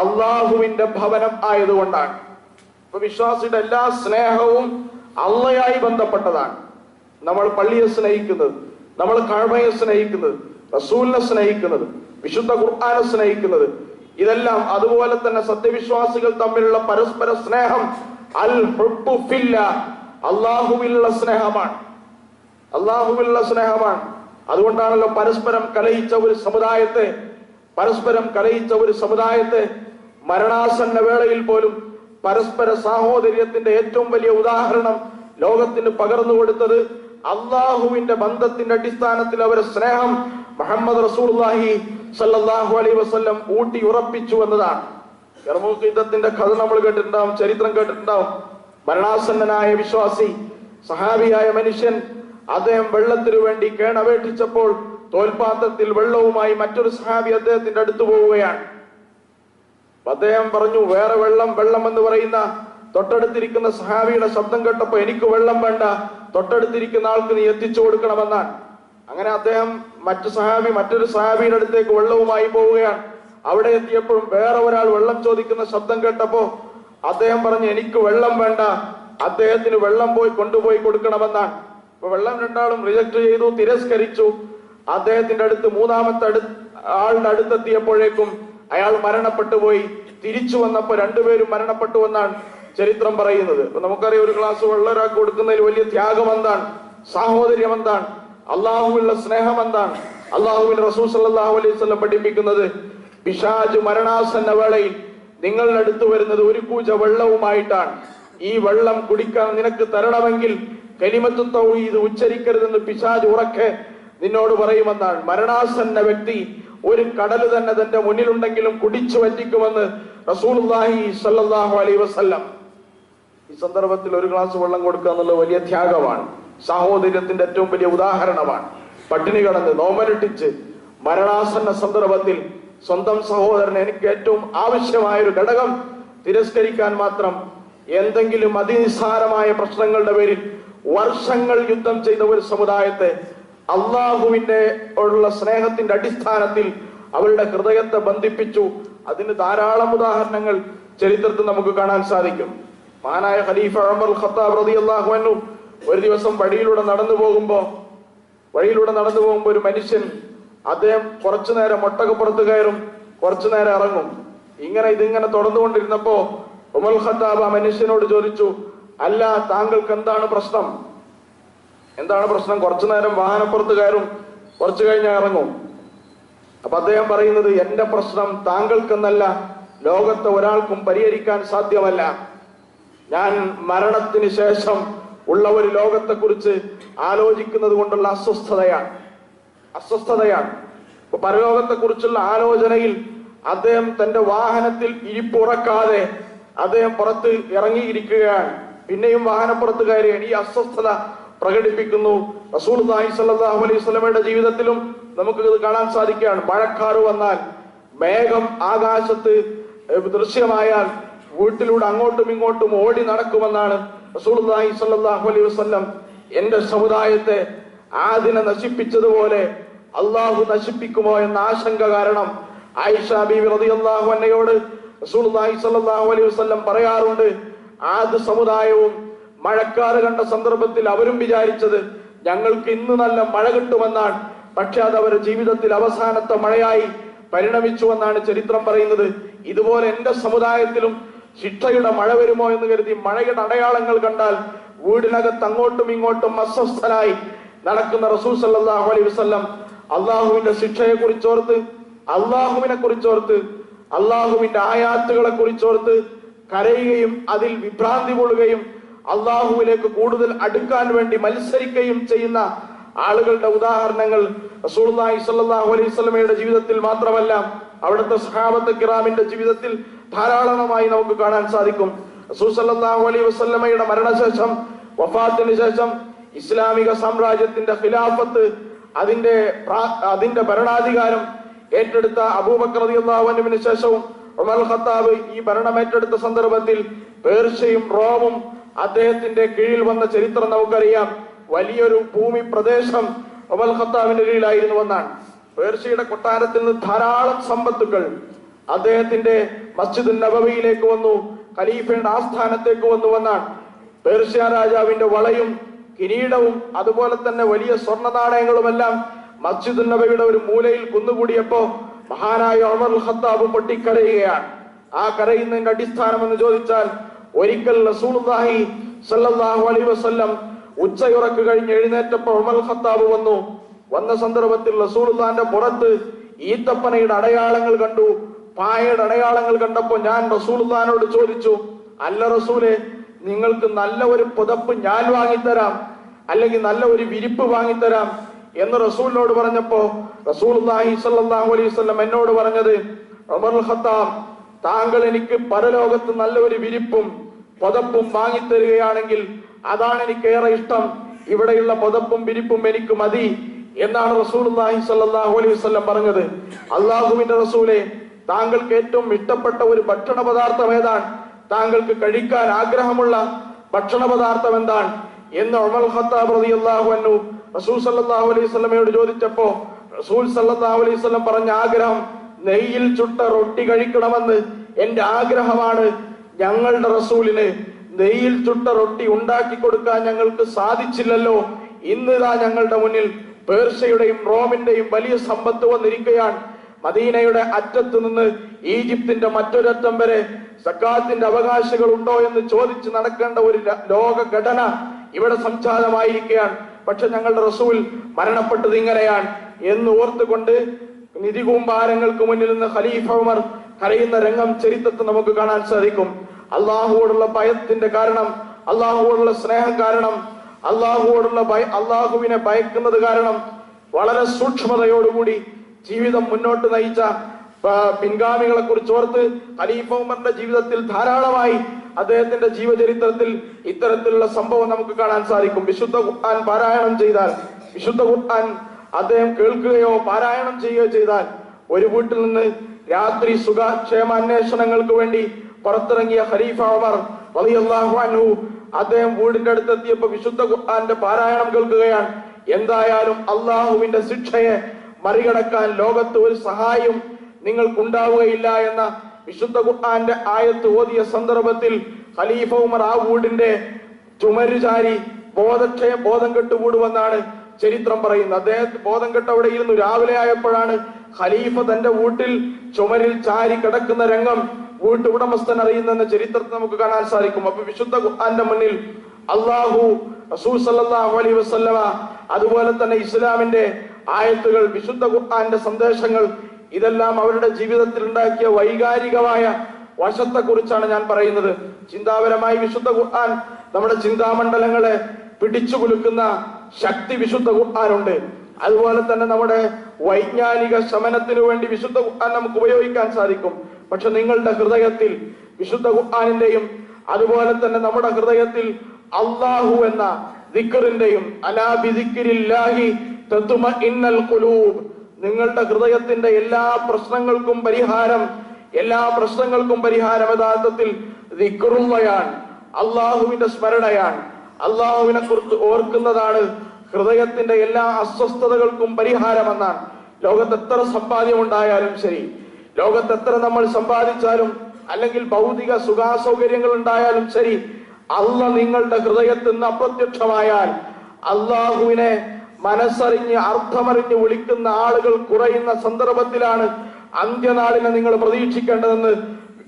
അള്ളാഹുവിന്റെ ഭവനം ആയതുകൊണ്ടാണ്. അപ്പൊ വിശ്വാസിയുടെ എല്ലാ സ്നേഹവും അള്ളയായി ബന്ധപ്പെട്ടതാണ്. നമ്മൾ പള്ളിയെ സ്നേഹിക്കുന്നത്, നമ്മൾ കഅബയെ സ്നേഹിക്കുന്നത്, റസൂലിനെ സ്നേഹിക്കുന്നത്, വിശുദ്ധ ഖുർആനെ സ്നേഹിക്കുന്നത്, ഇതെല്ലാം അതുപോലെ തന്നെ സത്യവിശ്വാസികൾ തമ്മിലുള്ള പരസ്പര സ്നേഹം അൽ ഹുബ്ബു ഫില്ലാഹ്, അള്ളാഹുവിലുള്ള സ്നേഹമാണ്, അള്ളാഹുവിലുള്ള സ്നേഹമാണ്. അതുകൊണ്ടാണല്ലോ പരസ്പരം കലഹിച്ച ഒരു സമുദായത്തെ മരണാസന്ന വേളയിൽ പോലും പരസ്പര സാഹോദര്യത്തിന്റെ ഏറ്റവും വലിയ ഉദാഹരണം ലോകത്തിന് പകർന്നു കൊടുത്തത് അള്ളാഹുവിന്റെ ബന്ധത്തിന്റെ അടിസ്ഥാനത്തിൽ അവരെ സ്നേഹം മുഹമ്മദ് റസൂലുള്ളാഹി സല്ലല്ലാഹു അലൈഹി വസല്ലം ഊട്ടി ഉറപ്പിച്ചു എന്നതാണ്. യർമൂക്ക് യുദ്ധത്തിന്റെ കഥ നമ്മൾ കേട്ടിട്ടുണ്ടാവും, ചരിത്രം കേട്ടിട്ടുണ്ടാവും. മരണാസന്നനായ വിശ്വാസി, സഹാബിയായ മനുഷ്യൻ, അദ്ദേഹം വെള്ളത്തിനു വേണ്ടി കേണപേക്ഷിച്ചപ്പോൾ തോൽപാത്രത്തിൽ വെള്ളവുമായി മറ്റൊരു സഹാബി അദ്ദേഹത്തിന്റെ അടുത്ത് പോവുകയാണ്. അദ്ദേഹം പറഞ്ഞു, വേറെ വെള്ളം എന്ന് പറയുന്ന തൊട്ടടുത്തിരിക്കുന്ന സഹാബിയുടെ ശബ്ദം കേട്ടപ്പോ എനിക്ക് വെള്ളം വേണ്ട, തൊട്ടടുത്തിരിക്കുന്ന ആൾക്ക് നീ എത്തിച്ചു കൊടുക്കണമെന്നാണ്. അങ്ങനെ അദ്ദേഹം മറ്റൊരു സഹാബിയുടെ അടുത്തേക്ക് വെള്ളവുമായി പോവുകയാണ്. അവിടെ എത്തിയപ്പോഴും വേറെ ഒരാൾ വെള്ളം ചോദിക്കുന്ന ശബ്ദം കേട്ടപ്പോ അദ്ദേഹം പറഞ്ഞു, എനിക്ക് വെള്ളം വേണ്ട, അദ്ദേഹത്തിന് വെള്ളം കൊണ്ടുപോയി കൊടുക്കണമെന്നാണ്. അപ്പൊ വെള്ളം രണ്ടാളും റിജക്ട് ചെയ്തു, തിരസ്കരിച്ചു. അദ്ദേഹത്തിന്റെ അടുത്ത് മൂന്നാമത്തെ ആളുടെ അടുത്തെത്തിയപ്പോഴേക്കും അയാൾ മരണപ്പെട്ടു പോയി. തിരിച്ചു വന്നപ്പോ രണ്ടുപേരും മരണപ്പെട്ടു എന്നാണ് ചരിത്രം പറയുന്നത്. അപ്പൊ നമുക്കറിയാം, ഒരു ഗ്ലാസ് വെള്ളം ഒരാൾക്ക് കൊടുക്കുന്നതിൽ വലിയ ത്യാഗം എന്താണ്, സാഹോദര്യം എന്താണ്, അള്ളാഹുവിലുള്ള സ്നേഹം എന്താണ്. അള്ളാഹുവിന്റെ റസൂൽ സല്ലല്ലാഹു അലൈഹി വസല്ലം പഠിപ്പിക്കുന്നത്, പിശാച് മരണാസന്ന വേളയിൽ നിങ്ങളുടെ അടുത്ത് വരുന്നത് ഒരു കൂജ വെള്ളവുമായിട്ടാണ്. ഈ വെള്ളം കുടിക്കാൻ നിനക്ക് തരണമെങ്കിൽ കലിമത്തു തൗഹീദ് ഉച്ചരിക്കരുതെന്ന് പിശാച് ഉറക്കെ നിന്നോട് പറയുമെന്നാണ്. മരണാസന്ന വ്യക്തി ഒരു കടല് തന്നെ തന്റെ മുന്നിലുണ്ടെങ്കിലും കുടിച്ചു വറ്റിക്കുമെന്ന് റസൂലുള്ളാഹി സ്വല്ലല്ലാഹു അലൈഹി വസല്ലം. ഈ സന്ദർഭത്തിൽ ഒരു ഗ്ലാസ് വെള്ളം കൊടുക്കുക എന്നുള്ളത് വലിയ ത്യാഗമാണ്, സാഹോദര്യത്തിന്റെ ഏറ്റവും വലിയ ഉദാഹരണമാണ്. പട്ടിണി കിടന്ന് നോമ്പനുഷ്ഠിച്ച് മരണാസന്ന സന്ദർഭത്തിൽ സ്വന്തം സഹോദരന് എനിക്ക് ഏറ്റവും ആവശ്യമായ ഒരു ഘടകം തിരസ്കരിക്കാൻ മാത്രം എന്തെങ്കിലും അതിനിസ്സാരമായ പ്രശ്നങ്ങളുടെ പേരിൽ വർഷങ്ങൾ യുദ്ധം ചെയ്ത ഒരു സമുദായത്തെ അള്ളാഹുവിന്റെ ഉള്ള സ്നേഹത്തിന്റെ അടിസ്ഥാനത്തിൽ അവരുടെ ഹൃദയത്തെ ബന്ധിപ്പിച്ചു. അതിന് ധാരാളം ഉദാഹരണങ്ങൾ ചരിത്രത്തിൽ നമുക്ക് കാണാൻ സാധിക്കും. മഹാനായ ഖലീഫ ഉമർ ഖത്താബ് റളിയല്ലാഹു അൻഹു ഒരു ദിവസം വഴിയിലൂടെ നടന്നു പോകുമ്പോ ഒരു മനുഷ്യൻ, അദ്ദേഹം കുറച്ചു നേരം ഒട്ടകപ്പുറത്ത് കയറും, കുറച്ചു നേരം ഇറങ്ങും. ഇതിങ്ങനെ തുടർന്നുകൊണ്ടിരുന്നപ്പോ ഉമർ ഖത്താബ് ആ മനുഷ്യനോട് ചോദിച്ചു, അല്ല, താങ്കൾക്ക് എന്താണ് പ്രശ്നം? കുറച്ചു നേരം വാഹനപ്പുറത്ത് കയറും, കുറച്ചു കഴിഞ്ഞാൽ ഇറങ്ങും. അപ്പൊ അദ്ദേഹം പറയുന്നത്, എന്റെ പ്രശ്നം താങ്കൾക്കെന്നല്ല, ലോകത്തെ ഒരാൾക്കും പരിഹരിക്കാൻ സാധ്യമല്ല. ഞാൻ മരണത്തിന് ശേഷം ഉള്ള ഒരു ലോകത്തെ കുറിച്ച് ആലോചിക്കുന്നത് കൊണ്ടുള്ള അസ്വസ്ഥതയാണ്. പരലോകത്തെ കുറിച്ചുള്ള ആലോചനയിൽ അദ്ദേഹം തന്റെ വാഹനത്തിൽ ഇരിപ്പുറക്കാതെ അദ്ദേഹം പുറത്ത് ഇറങ്ങിയിരിക്കുകയാണ്. പിന്നെയും വാഹനപ്പുറത്ത് കയറിയാണ്. ഈ അസ്വസ്ഥത പ്രകടിപ്പിക്കുന്നു. റസൂലുള്ളാഹി സ്വല്ലല്ലാഹു അലൈഹി വസല്ലമയുടെ ജീവിതത്തിലും നമുക്ക് ഇത് കാണാൻ സാധിക്കുകയാണ്. മഴക്കാറ് വന്നാൽ, മേഘം ആകാശത്ത് ദൃശ്യമായാൽ വീട്ടിലൂടെ അങ്ങോട്ടും ഇങ്ങോട്ടും ഓടി നടക്കുമെന്നാണ് റസൂലുള്ളാഹി സ്വല്ലല്ലാഹു അലൈഹി വസല്ലം എന്റെ സമുദായത്തെ ആദിനെ നശിപ്പിച്ചതുപോലെ അള്ളാഹു നശിപ്പിക്കുമോ എന്ന ആശങ്ക കാരണം ആയിഷ ബീവി റളിയല്ലാഹു അൻഹയോട് റസൂലുള്ളാഹി സ്വല്ലല്ലാഹു അലൈഹി വസല്ലം പറയാറുണ്ട്, ആദ് സമുദായവും മഴക്കാറ് കണ്ട സന്ദർഭത്തിൽ അവരും വിചാരിച്ചത് ഞങ്ങൾക്ക് ഇന്ന് നല്ല മഴ കിട്ടുമെന്നാണ്. പക്ഷെ അത് അവരുടെ ജീവിതത്തിൽ അവസാനത്തെ മഴയായി പരിണമിച്ചുവെന്നാണ് ചരിത്രം പറയുന്നത്. ഇതുപോലെ എന്റെ സമുദായത്തിലും ശിക്ഷയുടെ മഴ വരുമോ എന്ന് കരുതി മഴയുടെ അടയാളങ്ങൾ കണ്ടാൽ വീടിനകത്ത് അങ്ങോട്ടും ഇങ്ങോട്ടും അസ്വസ്ഥനായി നടക്കുന്ന റസൂൽ സല്ലല്ലാഹു അലൈഹി വസല്ലം അള്ളാഹുവിന്റെ ശിക്ഷയെ കുറിച്ചോർത്ത്, അള്ളാഹുവിനെ കുറിച്ചോർത്ത്, അള്ളാഹുവിന്റെ ആയാത്തുകളെ കുറിച്ചോർത്ത് കരയുകയും അതിൽ വിഭ്രാന്തി കൊള്ളുകയും അള്ളാഹുവിലേക്ക് കൂടുതൽ അടുക്കാൻ വേണ്ടി മത്സരിക്കുകയും ചെയ്യുന്ന ആളുകളുടെ ഉദാഹരണങ്ങൾ റസൂലുള്ളാഹി സ്വല്ലല്ലാഹു അലൈഹി വസല്ലമയുടെ ജീവിതത്തിൽ മാത്രമല്ല, അവിടുത്തെ സഹാബത്ത് കിറാമിന്റെ ജീവിതത്തിൽ ധാരാളമായി നമുക്ക് കാണാൻ സാധിക്കും. റസൂൽ സല്ലല്ലാഹു അലൈഹി വസല്ലമയുടെ മരണശേഷം, വഫാത്തിന് ശേഷം ഇസ്ലാമിക സാമ്രാജ്യത്തിന്റെ ഖിലാഫത്ത്, അതിന്റെ ഭരണാധികാരം ഏറ്റെടുത്ത അബൂബക്കർ റളിയല്ലാഹു അൻഹുവിന് ശേഷവും ഉമർ ഖത്താബ് ഈ ഭരണം ഏറ്റെടുത്ത സന്ദർഭത്തിൽ പേർഷ്യയും റോമും അദ്ദേഹത്തിന്റെ കീഴിൽ വന്ന ചരിത്രം നമുക്കറിയാം. വലിയൊരു ഭൂമി പ്രദേശം ഉമർ ഖത്താബിന്റെ കീഴിലായിരുന്നുവെന്നാണ്. പേർഷ്യയുടെ കൊട്ടാരത്തിൽ നിന്ന് ധാരാളം സമ്പത്തുകൾ അദ്ദേഹത്തിന്റെ മസ്ജിദ് നബവിയിലേക്ക് വന്നു, ഖലീഫയുടെ ആസ്ഥാനത്തേക്ക് വന്നുവെന്നാണ്. പേർഷ്യ രാജാവിന്റെ വളയും കിരീടവും അതുപോലെ തന്നെ വലിയ സ്വർണ്ണ നാണയങ്ങളുമെല്ലാം മസ്ജിദ് നബവിയുടെ ഒരു മൂലയിൽ കുന്നുകൂടിയപ്പോ മഹാനായ ഉമർ ഖത്താബ് പൊട്ടിക്കരയുകയാണ്. ആ കരയുന്നതിന്റെ അടിസ്ഥാനം എന്ന് ചോദിച്ചാൽ, ഒരിക്കൽ റസൂലുള്ളാഹി സ്വല്ലല്ലാഹു അലൈഹി വസല്ലം ഉച്ചയുറക്ക് കഴിഞ്ഞ് എഴുന്നേറ്റപ്പോൾ ഉമർ ഖത്താബ് വന്ന സന്ദർഭത്തിൽ റസൂലുള്ളാഹിന്റെ പുറത്ത് ഈത്തപ്പനയുടെ അടയാളങ്ങൾ കണ്ടു, പായയുടെ അടയാളങ്ങൾ കണ്ടപ്പോൾ ഞാൻ റസൂലുള്ളാഹിനോട് ചോദിച്ചു, അല്ല റസൂലെ, നിങ്ങൾക്ക് നല്ല ഒരു പുതപ്പ് ഞാൻ വാങ്ങിത്തരാം, അല്ലെങ്കിൽ നല്ല ഒരു വിരിപ്പ് വാങ്ങിത്തരാം എന്ന് റസൂലിനോട് പറഞ്ഞപ്പോ റസൂലുള്ളാഹി സ്വല്ലല്ലാഹു അലൈഹി വസല്ലം എന്നോട് പറഞ്ഞത്, ഉമർ ഖത്താബ്, താങ്കൾ എനിക്ക് പരലോകത്ത് നല്ലൊരു വിരിപ്പും പുതപ്പും വാങ്ങിത്തരികയാണെങ്കിൽ അതാണ് എനിക്ക് ഏറെ ഇഷ്ടം, ഇവിടെയുള്ള പുതപ്പും വിരിപ്പും എനിക്ക് മതി എന്നാണ് റസൂലുള്ളാഹി സ്വല്ലല്ലാഹു അലൈഹി വസല്ലം പറഞ്ഞത്. അള്ളാഹുവിന്റെ റസൂലെ, താങ്കൾക്ക് ഏറ്റവും ഇഷ്ടപ്പെട്ട ഒരു ഭക്ഷണ പദാർത്ഥം ഏതാണ്? താങ്കൾക്ക് കഴിക്കാൻ ആഗ്രഹമുള്ള ഭക്ഷണ പദാർത്ഥം എന്താണ് എന്ന് ഉമർ ഖത്താബ് റളിയല്ലാഹു അൻഹു റസൂൽ സല്ലല്ലാഹു അലൈഹി വസല്ലമയോട് ചോദിച്ചപ്പോ റസൂൽ സല്ലല്ലാഹു അലൈഹി വസല്ലം പറഞ്ഞ ആഗ്രഹം, നെയ്യിൽ ചുട്ട റൊട്ടി കഴിക്കണമെന്ന് എന്റെ ആഗ്രഹമാണ്. ഞങ്ങളുടെ റസൂലിന് നെയ്യിൽ ചുട്ട റൊട്ടി ഉണ്ടാക്കി കൊടുക്കാൻ ഞങ്ങൾക്ക് സാധിച്ചില്ലല്ലോ. ഇന്നിതാ ഞങ്ങളുടെ മുന്നിൽ പേർഷ്യയുടെയും റോമിന്റെയും വലിയ സമ്പത്ത് വന്നിരിക്കുകയാണ്. മദീനയുടെ അറ്റത്ത് നിന്ന് ഈജിപ്തിന്റെ മറ്റൊരറ്റം വരെ സക്കാത്തിന്റെ അവകാശികൾ ഉണ്ടോ എന്ന് ചോദിച്ച് നടക്കേണ്ട ഒരു ലോക ഘടന ഇവിടെ സംജാതമായിരിക്കുകയാണ്. പക്ഷെ ഞങ്ങളുടെ റസൂൽ മരണപ്പെട്ടത് ഇങ്ങനെയാണ് എന്ന് ഓർത്തുകൊണ്ട് നിധി കൂമ്പാരങ്ങൾക്ക് മുന്നിൽ നിന്ന് ഖലീഫ ഉമർ കരയുന്ന രംഗം ചരിത്രത്തിൽ നമുക്ക് കാണാൻ സാധിക്കും. അള്ളാഹുവോടുള്ള ഭയത്തിന്റെ കാരണം, അള്ളാഹുവോടുള്ള സ്നേഹം കാരണം, അള്ളാഹുവിനെ ഭയക്കുന്നത് കാരണം വളരെ സൂക്ഷ്മതയോടുകൂടി ജീവിതം മുന്നോട്ട് നയിച്ച പിൻഗാമികളെ കുറിച്ച് ഓർത്ത് ഖലീഫ ഉമറിന്റെ ജീവിതത്തിൽ ധാരാളമായി അദ്ദേഹത്തിന്റെ ജീവചരിത്രത്തിൽ ഇത്തരത്തിലുള്ള സംഭവം നമുക്ക് കാണാൻ സാധിക്കും. വിശുദ്ധ ഖുർആൻ പാരായണം ചെയ്താൽ, വിശുദ്ധ ഖുർആൻ അദ്ദേഹം കേൾക്കുകയോ പാരായണം ചെയ്യുകയോ ചെയ്താൽ, ഒരു വീട്ടിൽ നിന്ന് രാത്രി സുഖക്ഷേമ അന്വേഷണങ്ങൾക്ക് വേണ്ടി പുറത്തിറങ്ങിയ ഖലീഫ ഉമർ റളിയല്ലാഹു അൻഹു അദ്ദേഹം വീടിന്റെ അടുത്തെത്തിയപ്പോ വിശുദ്ധ ഖുർആന്റെ പാരായണം കേൾക്കുകയാണ്. എന്തായാലും അള്ളാഹുവിന്റെ ശിക്ഷയെ മറികടക്കാൻ ലോകത്ത് ഒരു സഹായം നിങ്ങൾക്കുണ്ടാവുകയില്ല എന്ന വിശുദ്ധ ഖുർആന്റെ ആയത്ത് ഓതിയ സന്ദർഭത്തിൽ ഖലീഫ ഉമർ ആ വീടിന്റെ ചുമരുചാരി ബോധം കെട്ടുകൂടുവെന്നാണ് ചരിത്രം പറയുന്നത്. അദ്ദേഹത്തെ ബോധം കെട്ട് അവിടെ ഇരുന്നു. രാവിലെ ആയപ്പോഴാണ് ഖലീഫ തന്റെ വീട്ടിൽ ചുമരിൽ ചാരി കിടക്കുന്ന രംഗം വീട്ടുടമസ്ഥൻ അറിയുന്നെന്ന ചരിത്രത്തിൽ നമുക്ക് കാണാൻ സാധിക്കും. അപ്പൊ വിശുദ്ധ ഖുർആന്റെ മുന്നിൽ അള്ളാഹു, റസൂൽ സല്ലല്ലാഹു അലൈഹി വസല്ലമ, അതുപോലെ തന്നെ ഇസ്ലാമിന്റെ ആയത്തുകൾ, വിശുദ്ധ ഖുർആന്റെ സന്ദേശങ്ങൾ, ഇതെല്ലാം അവരുടെ ജീവിതത്തിൽ ഉണ്ടാക്കിയ വൈകാരികമായ വശത്തെ കുറിച്ചാണ് ഞാൻ പറയുന്നത്. ചിന്താപരമായി വിശുദ്ധ ഖുർആൻ നമ്മുടെ ചിന്താമണ്ഡലങ്ങളെ പിടിച്ചു കുലുക്കുന്ന ശക്തി വിശുദ്ധ ഖുർആനുണ്ട്. അതുപോലെ തന്നെ നമ്മുടെ വൈജ്ഞാനിക ശമനത്തിനു വേണ്ടി വിശുദ്ധ ഖുർആൻ നമുക്ക് ഉപയോഗിക്കാൻ സാധിക്കും. പക്ഷെ നിങ്ങളുടെ ഹൃദയത്തിൽ വിശുദ്ധ ഖുർആനിന്റെയും അതുപോലെ തന്നെ നമ്മുടെ ഹൃദയത്തിൽ അള്ളാഹു എന്ന ദിക്റിന്റെയും, അലാ ബിദിക്രില്ലാഹി തത്മഇന്നൽ ഖുലൂബ്, നിങ്ങളുടെ ഹൃദയത്തിന്റെ എല്ലാ പ്രശ്നങ്ങൾക്കും പരിഹാരം യഥാർത്ഥത്തിൽ ദിക്റുള്ളയാണ്, അള്ളാഹുവിന്റെ സ്മരണയാണ്, അള്ളാഹുവിനെ കുറിച്ച് ഓർക്കുന്നതാണ് ഹൃദയത്തിന്റെ എല്ലാ അസ്വസ്ഥതകൾക്കും പരിഹാരമെന്നാണ്. ലോകത്ത് എത്ര സമ്പാദ്യം ഉണ്ടായാലും ശരി, ലോകത്ത് എത്ര നമ്മൾ സമ്പാദിച്ചാലും, അല്ലെങ്കിൽ ഭൗതിക സുഖാസൗകര്യങ്ങൾ ഉണ്ടായാലും ശരി, അള്ളാഹ് നിങ്ങളുടെ ഹൃദയത്തിൽ നിന്ന് അപ്രത്യക്ഷമായാൽ, അള്ളാഹുവിനെ മനസ്സറിഞ്ഞ് അർത്ഥമറിഞ്ഞ് വിളിക്കുന്ന ആളുകൾ കുറയുന്ന സന്ദർഭത്തിലാണ് അന്ത്യനാളിനെ നിങ്ങൾ പ്രതീക്ഷിക്കേണ്ടതെന്ന്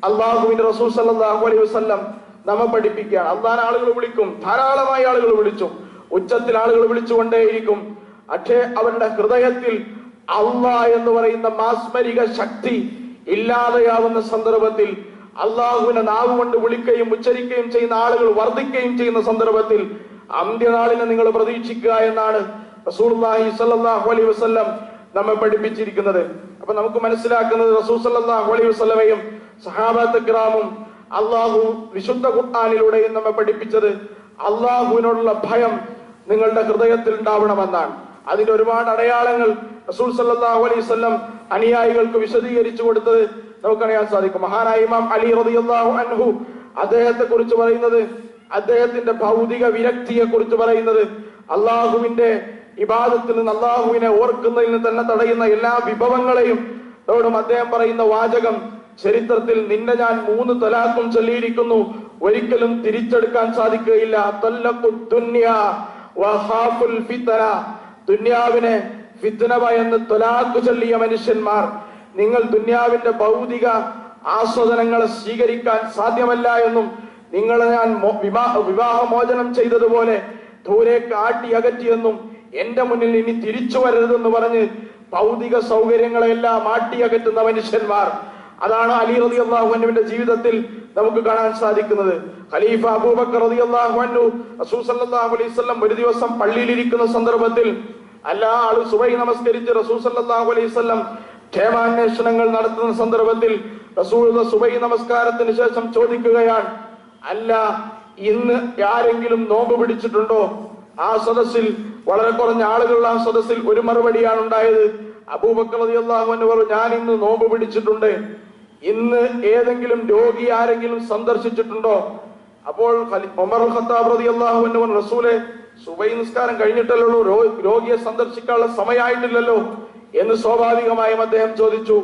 അള്ളാഹുവിന്റെ റസൂൽ സല്ലല്ലാഹു അലൈഹി വസല്ലം നമ്മെ പഠിപ്പിക്കുകയാണ്. അള്ളാഹ് ആളുകൾ വിളിക്കും, ധാരാളമായി ആളുകൾ വിളിച്ചു, ഉച്ചത്തിൽ ആളുകൾ വിളിച്ചുകൊണ്ടേയിരിക്കും. പക്ഷേ അവരുടെ ഹൃദയത്തിൽ അള്ളാഹ് എന്ന് പറയുന്ന മാസ്മരിക ശക്തി ഇല്ലാതെയാവുന്ന സന്ദർഭത്തിൽ, അള്ളാഹുവിനെ നാവ് കൊണ്ട് വിളിക്കുകയും ഉച്ചരിക്കുകയും ചെയ്യുന്ന ആളുകൾ വർദ്ധിക്കുകയും ചെയ്യുന്ന സന്ദർഭത്തിൽ അന്ത്യനാളിനെ നിങ്ങൾ പ്രതീക്ഷിക്കുക എന്നാണ് റസൂലുള്ളാഹി സ്വല്ലല്ലാഹു അലൈഹി വസല്ലം നമ്മെ പഠിപ്പിച്ചിരിക്കുന്നത്. അപ്പൊ നമുക്ക് മനസ്സിലാക്കുന്നത്, റസൂൽ സ്വല്ലല്ലാഹു അലൈഹി വസല്ലമയും സഹാബത്ത് കിറാമും അള്ളാഹു വിശുദ്ധ ഖുർആനിലൂടെയും നമ്മെ പഠിപ്പിച്ചത് അള്ളാഹുവിനോടുള്ള ഭയം നിങ്ങളുടെ ഹൃദയത്തിൽ ഉണ്ടാവണമെന്നാണ്. അതിന്റെ ഒരുപാട് അടയാളങ്ങൾ റസൂൽ സല്ലല്ലാഹു അലൈഹി വസല്ലം അനുയായികൾക്ക് വിശദീകരിച്ചു കൊടുത്തത് നമുക്കറിയാൻ സാധിക്കും. മഹാനായ ഇമാം അലി റളിയല്ലാഹു അൻഹു അദ്ദേഹത്തെ കുറിച്ച് പറയുന്നത്, അദ്ദേഹത്തിന്റെ ഭൗതിക വിരക്തിയെ കുറിച്ച് പറയുന്നത്, അള്ളാഹുവിന്റെ ഇബാദത്തിൽ നിന്ന്, അള്ളാഹുവിനെ ഓർക്കുന്നതിൽ നിന്ന് തന്നെ തടയുന്ന എല്ലാ വിഭവങ്ങളെയും അദ്ദേഹം പറയുന്ന വാചകം, ചരിത്രത്തിൽ നിന്നെ ഞാൻ 3 തലാഖും ചൊല്ലിയിരിക്കുന്നു, ഒരിക്കലും തിരിച്ചെടുക്കാൻ സാധിക്കുകയില്ല. ദുന്യാവിനെ ഫിത്ന ഭയന്ന് തൊലാഖ് ചൊല്ലിയ മനുഷ്യന്മാർ, നിങ്ങൾ ദുന്യാവിന്റെ ഭൗതിക ആസ്വാദനങ്ങളെ സ്വീകരിക്കാൻ സാധ്യമല്ല എന്നും, നിങ്ങളെ ഞാൻ വിവാഹമോചനം ചെയ്തതുപോലെ ദൂരേക്ക് ആട്ടി അകറ്റിയെന്നും, എന്റെ മുന്നിൽ ഇനി തിരിച്ചു വരരുതെന്ന് പറഞ്ഞ് ഭൗതിക സൗകര്യങ്ങളെല്ലാം ആട്ടി അകറ്റുന്ന മനുഷ്യന്മാർ. അതാണ് അലി റളിയല്ലാഹു അൻഹുവിന്റെ ജീവിതത്തിൽ നമുക്ക് കാണാൻ സാധിക്കുന്നത്. ഖലീഫ അബൂബക്കർ റളിയല്ലാഹു അൻഹു റസൂൽ സല്ലല്ലാഹു അലൈഹി വസല്ലം ഒരു ദിവസം പള്ളിയിലിരിക്കുന്ന സന്ദർഭത്തിൽ എല്ലാ ആളും സുബഹി നമസ്കരിച്ച് റസൂൽ സല്ലല്ലാഹു അലൈഹി വസല്ലം ക്ഷേമാന്വേഷണങ്ങൾ നടത്തുന്ന സന്ദർഭത്തിൽ റസൂൽ സുബഹി നമസ്കാരത്തിന് ശേഷം ചോദിക്കുകയാണ്, അല്ല, ഇന്ന് ആരെങ്കിലും നോമ്പ് പിടിച്ചിട്ടുണ്ടോ? ആ സദസ്സിൽ വളരെ കുറഞ്ഞ ആളുകളുള്ള ആ സദസ്സിൽ ഒരു മറുപടിയാണ് ഉണ്ടായത്. അബൂബക്കർ റളിയല്ലാഹു അൻഹു പറഞ്ഞു, ഞാൻ ഇന്ന് നോമ്പ് പിടിച്ചിട്ടുണ്ട്. ഇന്ന് ഏതെങ്കിലും രോഗി ആരെങ്കിലും സന്ദർശിച്ചിട്ടുണ്ടോ? അപ്പോൾ ഉമർ ഖത്താബ് റളിയല്ലാഹു അൻഹു പറഞ്ഞു, റസൂലേ, സുബഹി നിസ്കാരം കഴിഞ്ഞിട്ടല്ലോ, രോഗിയെ സന്ദർശിക്കാനുള്ള സമയമായിട്ടില്ലല്ലോ എന്ന് സ്വാഭാവികമായും അദ്ദേഹം ചോദിച്ചു.